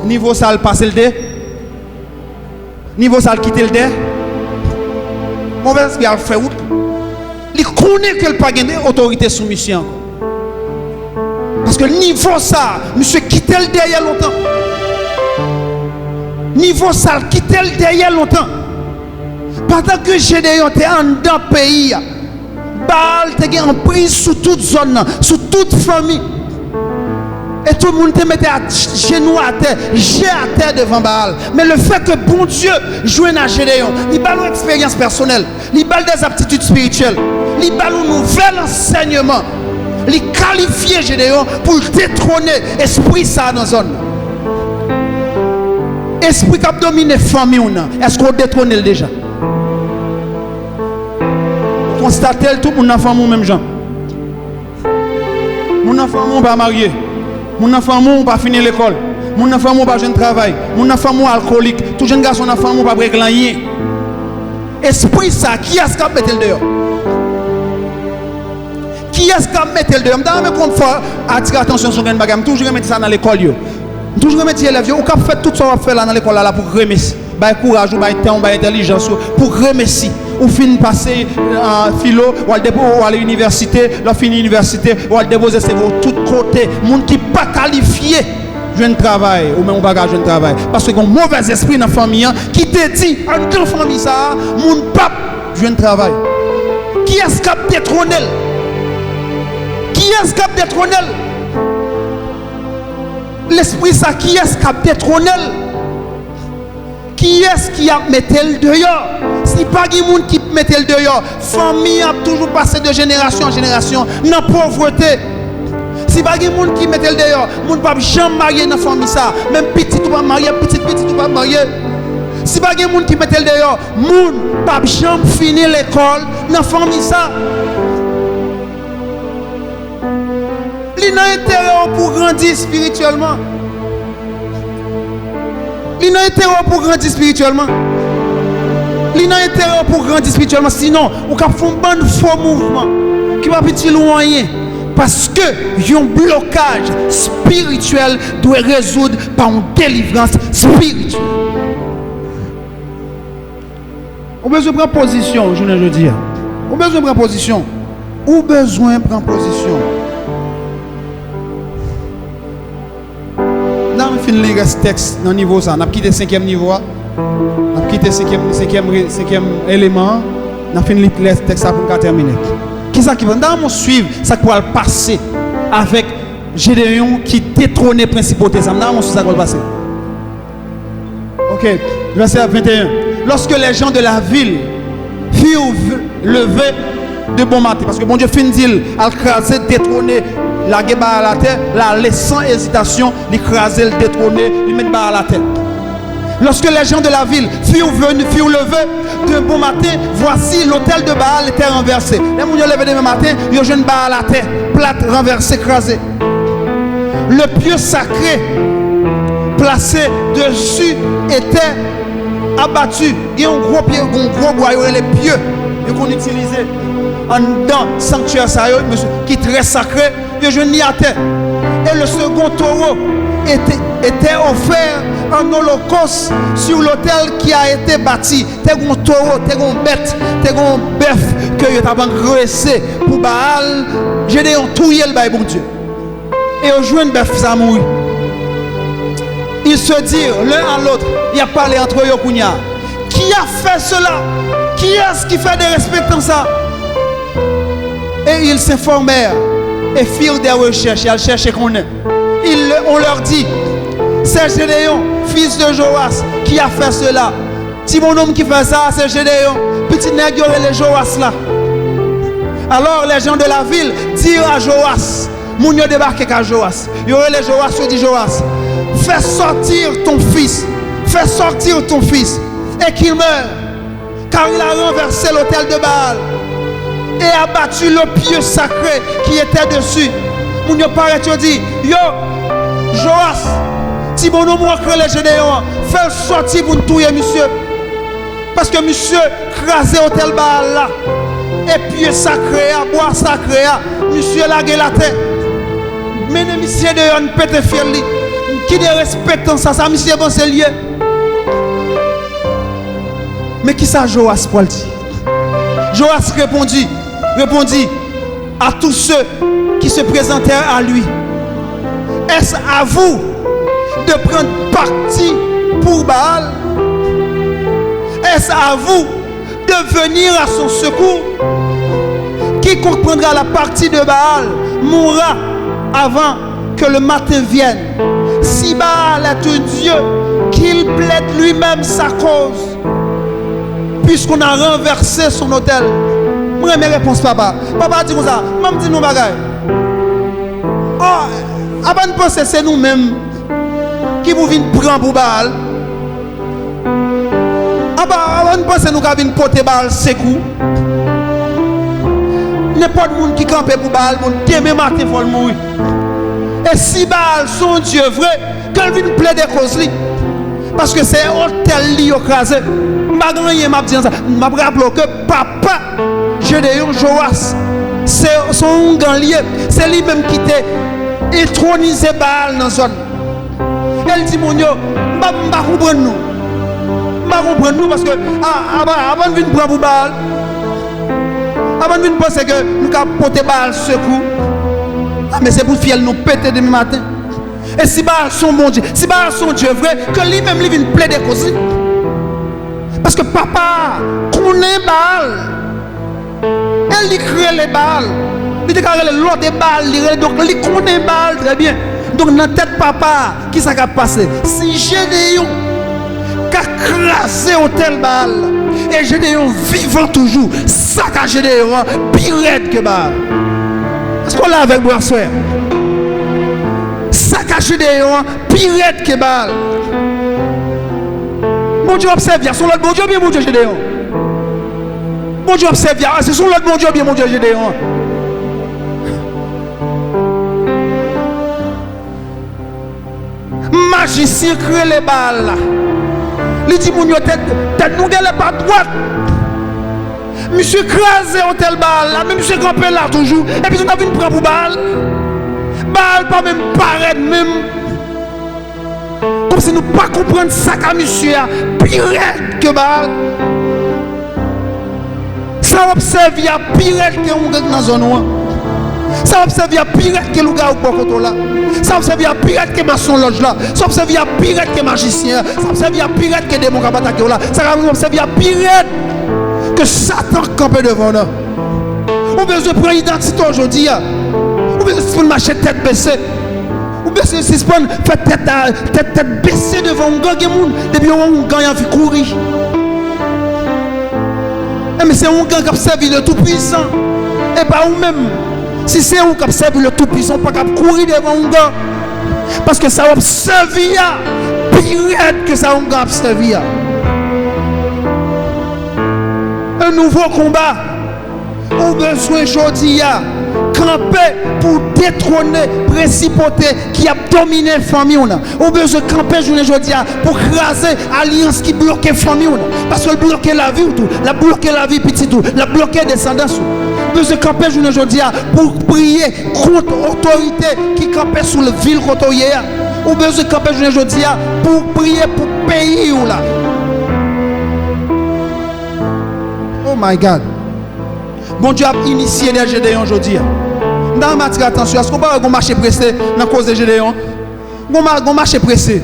Niveau ça, le passe le dé. Niveau ça, le quitte le dé. Mauvais esprit a fait route. Il connaît que le pas gagné autorité soumission. Parce que le niveau ça, monsieur quitté le derrière longtemps. Niveau ça, quitté le derrière longtemps. Pendant que Gédéon était en dans le pays, Baal était en prise sous toute zone, sous toute famille. Et tout le monde te mettait à genoux à terre, j'ai à terre devant Baal. Mais le fait que bon Dieu joue à Gédéon, il a une expérience personnelle, il a des aptitudes spirituelles, il a un nouvel enseignement, il qualifie Gédéon pour détrôner l'esprit ça dans la zone. Esprit qui a dominé la famille, est-ce qu'on détrône déjà? Constatez tout mon enfant, même gens. Mon enfant, mon pas marié. Mon enfant, mon pas finir l'école. Mon enfant, mon pas jeune travail. Mon enfant, mon alcoolique. Tout jeune garçon, enfant, mon pas bréglayer. Esprit ça, qui est-ce qui a mis le dehors? Qui est-ce qui a mis le dehors? Je me compte fort, attirer attention sur un bagage. Toujours remettre ça dans l'école. Toujours remettre les élèves. On a fait tout ça qu'on fait là dans l'école là pour remettre. Bah courage, bah temps, bah intelligence pour remercier. Ou fin passer en philo, ou à l'université, la fin l'université, ou à déposer ses voix tout côté, monde qui pas qualifié jeune travail ou même bagage jeune travail parce que un mauvais esprit dans la famille qui te dit en tant famille ça, mon pape jeune travail. Qui est-ce qui a détrôné? Qui est-ce qui a détrôné? L'esprit ça, qui est-ce qui a détrôné? Qui est-ce qui a mis le dehors? Si pas de monde qui met le dehors, famille a toujours passé de génération en génération dans la pauvreté. Si pas de monde qui met le dehors, monde pas jamais marié dans la famille ça, même petit ou pas marié, petit ou pas marié. Si pas de monde qui met le dehors, monde pas jamais finir l'école dans la famille ça. Il n'a intérêt pour grandir spirituellement. Il n'a intérêt pour grandir spirituellement. Il n'a intérêt pour grandir spirituellement. Sinon, on va faire un faux mouvement qui va petit loin. Parce que un blocage spirituel doit résoudre par une délivrance spirituelle. On a besoin de prendre position, je ne veux dire. On a besoin de prendre position. On a besoin de prendre position. Nous finissons de lire ce texte dans le niveau ça. Nous avons quitté le 5e niveau. Nous avons quitté le 5e élément. Nous avons fini de lire ce texte pour terminer. Qui est-ce qui va nous suivre? Ça va passer avec Gédéon qui détrône les principautés. Nous allons suivre ça va passer. Ok, verset 21. Lorsque les gens de la ville furent levés de bon matin, parce que bon Dieu finit d'il à craser, détrôner, la guerre à la terre, la laisser sans hésitation, l'écraser, le détrôner, le mettre à la terre. Lorsque les gens de la ville furent levés de bon matin, voici l'autel de Baal était renversé. Les gens levés de bon matin, ils ont jeune Baal à la terre, plate, renversé, écrasé. Le pieu sacré placé dessus était abattu. Il y a un gros pied, un gros bois, les pieux qu'on utilisait en dedans sanctuaire qui est très sacré, il y a ni à terre. Et le second taureau était offert en holocauste sur l'autel qui a été bâti. T'es un taureau, t'es un bête, t'es un bœuf que tu as engraissé pour Baal. J'ai dit on touille le bon Dieu. Et au jour de bœuf, ça mourit. Ils se dirent l'un à l'autre, il y a parlé entre eux. Qui a fait cela? Qui est-ce qui fait des respects comme ça? Et ils s'informèrent et firent des recherches. Ils cherchaient qu'on est. On leur dit, c'est Gédéon, fils de Joas, qui a fait cela. Si mon homme qui fait ça, c'est Gédéon. Petit nègre, les Joas là. Alors les gens de la ville dirent à Joas, mon yo débarqué à Joas. Il y aurait les Joas, se dit Joas, fais sortir ton fils et qu'il meure. car il a renversé l'autel de Baal et abattu le pieu sacré qui était dessus. Moun yo paraît yo dit, yo, Joas, si mon nom crée les Gédéons, fais sortir pour nous tuer monsieur. Parce que monsieur crasé l'autel Baal là. Et pieu sacré, bois sacré, monsieur lagué la tête. Mais monsieur de yon pète fier li. Qui de respectant ça, ça monsieur bon c'est lié. Mais qui ça Joas pour le dire? Joas répondit à tous ceux qui se présentèrent à lui. Est-ce à vous de prendre parti pour Baal? Est-ce à vous de venir à son secours? Quiconque prendra la partie de Baal mourra avant que le matin vienne. Si Baal est un Dieu, qu'il plaide lui-même sa cause, puisqu'on a renversé son autel. Moi, mes réponses, papa. Papa dit comme ça, maman dit nous bagaille. Oh, avant de penser, c'est nous-mêmes qui vous venons prendre pour Baal. Avant de penser, nous qui venons porter Baal, c'est coup. N'importe qui qui campe pour Baal, demain matin, il faut le mourir. Et si Baal, son Dieu vrai, quand il vient plaider cause lui, parce que c'est hôtel li écrasé. Je m'a dit ça. Je rappelle que papa Gédéon Joas, c'est son ganlier, c'est lui-même qui t'a intronisé Baal dans la zone. Elle dit mon Dieu, je ne comprends nous. Je comprends nous parce que avant de venir prendre Baal, avant de venir penser que nous avons porté Baal secours, mais c'est pour fiel nous péter demain matin. Et si Baal son bon Dieu, si Baal son Dieu vrai, que lui-même lui vient plaider cause. Parce que papa connaît Baal. Elle lui crée les Baal. Il déclare l'ordre des Baal. Donc il connaît Baal très bien. Donc dans la tête papa, qui ça va passer? Si Gédéon qui a crasé l'hôtel Baal, et Gédéon vivant toujours, ça qu'a Gédéon pire que Baal. Est-ce qu'on l'a avec moi, frère? Ça qu'a Gédéon pire que Baal. Bon Dieu observe, c'est son l'autre bon Dieu bien mon Dieu Gédéon. Bon Dieu observe, c'est son l'autre bon Dieu bien mon Dieu Gédéon. Magicien crée les balles. Il dit mon Dieu tête nous gueule pas droite. Monsieur crasé hôtel balle là, même monsieur campé là toujours. Et puis on a vu prendre pour balle. Balle pas même paraître même. Comme si nous ne pas comprendre ça qu'à monsieur pire que balle. Ça observe il y a pire que on dans la zone. Ça observe il y a pire que le gars au port là. Ça observe il y a pire que maçon loge là. Ça observe il y a pire que magicien. Ça observe il y a pire que démon qui attaqué là. Ça observe il y a pire que Satan campé devant nous. On besoin de prendre identité aujourd'hui. On besoin de marcher tête baissée. Ou bien si c'est pas faire tête baissée devant un gang depuis un gang a vu courir. Mais c'est un gang qui observe le tout puissant et pas vous-même. Si c'est un qui observe le tout puissant, pas capable courir devant un gang parce que ça observe pire que ça un gang observe. Un nouveau combat. On besoin aujourd'hui camper pour détrôner principauté qui a dominé la famille. On besoin camper aujourd'hui pour craser l'alliance qui bloque la famille. Parce qu'elle bloque la vie, la bloque la vie petite, la bloque la descendance. On besoin camper aujourd'hui pour prier contre l'autorité qui campait sur la ville contre hier. On besoin camper aujourd'hui pour prier pour le pays. Oh my God. Bon Dieu a initié les Gédéons aujourd'hui. Dans la matière, attention, est-ce qu'on va marcher pressé dans la cause de Gédéon? On marche pressé.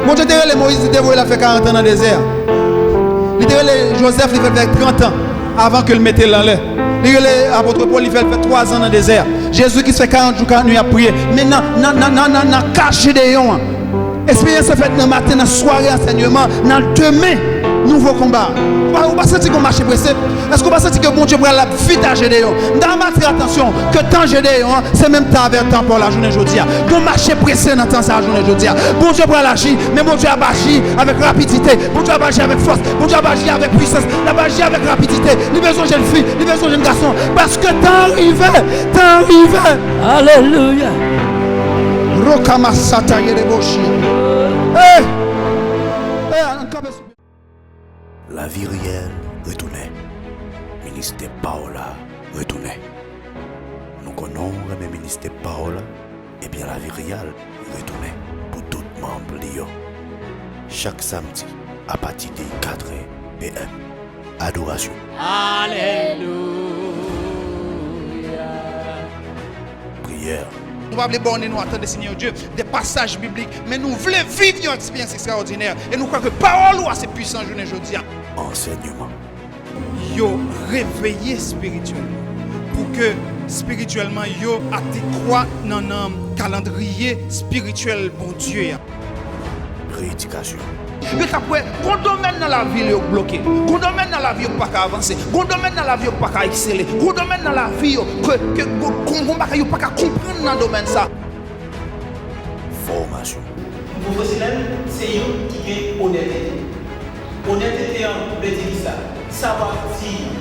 Bon Dieu, les Moïse, il a fait 40 ans dans le désert. Joseph, il fait 30 ans avant que le mette dans l'air. L'apôtre Paul, il fait 3 ans dans le désert. Jésus qui fait 40 jours, 40 nuits à prier. Mais dans le cas Gédéon, expérience faite dans le matin, dans la soirée, enseignement, dans le demain. Nouveau combat. Vous pas senti qu'on marche pressé? Est-ce qu'on va sentir que bon Dieu prend la vite à Gédéon? Dans ma attention, que tant Gédéon, c'est même temps avec temps pour la journée aujourd'hui. Qu'on marche pressé dans temps la journée aujourd'hui. Bon Dieu prend l'agir, mais bon Dieu a agi avec rapidité. Bon Dieu a agi avec force. Bon Dieu a agi avec puissance. Il a agi avec rapidité. Livraison jeune fille, livraison jeune garçon. Parce que temps arrivé, temps arrivé. Alléluia. Rokama Sata Yereboshi. La vie réelle retournait. Ministère Paola retournait. Nous connaissons le ministère Paola. Et bien la vie réelle retournait pour tout membre Lyon. Chaque samedi à partir de 4 p.m. Adoration. Alléluia. Prière. Nous ne voulons pas nous attendre, Seigneur Dieu, des passages bibliques, mais nous voulons vivre une expérience extraordinaire. Et nous croyons que parole c'est puissant aujourd'hui. Enseignement. Yo réveillé spirituellement. Pour que spirituellement, yo adéquat dans un calendrier spirituel, bon Dieu. Prédication. Mais après, un domaine dans la vie est bloqué. Un domaine dans la vie n'est pas avancer. Un domaine dans la vie n'est pas exceller. Un domaine dans la vie que qu'on pas comprendre dans le domaine ça. Formation. Professionnel, c'est eux qui est honnêteté. Honnêteté en veut dire ça. Savoir dire,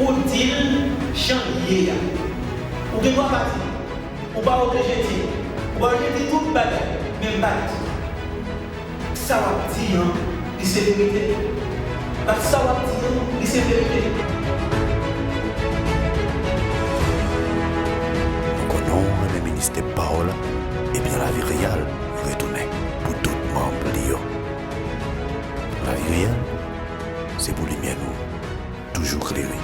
ou dire, changer. Ou bien pas partir. Ou pas rejeter. Ou pas rejeter toute bagarre, même pas. Ça va dire, c'est vérité. Ça va dire, c'est vérité. Nous connaissons le ministère Paola. Et bien la vie réelle retournait pour tout membre Lyon. La vie réelle, c'est pour les miens nous, toujours clairer.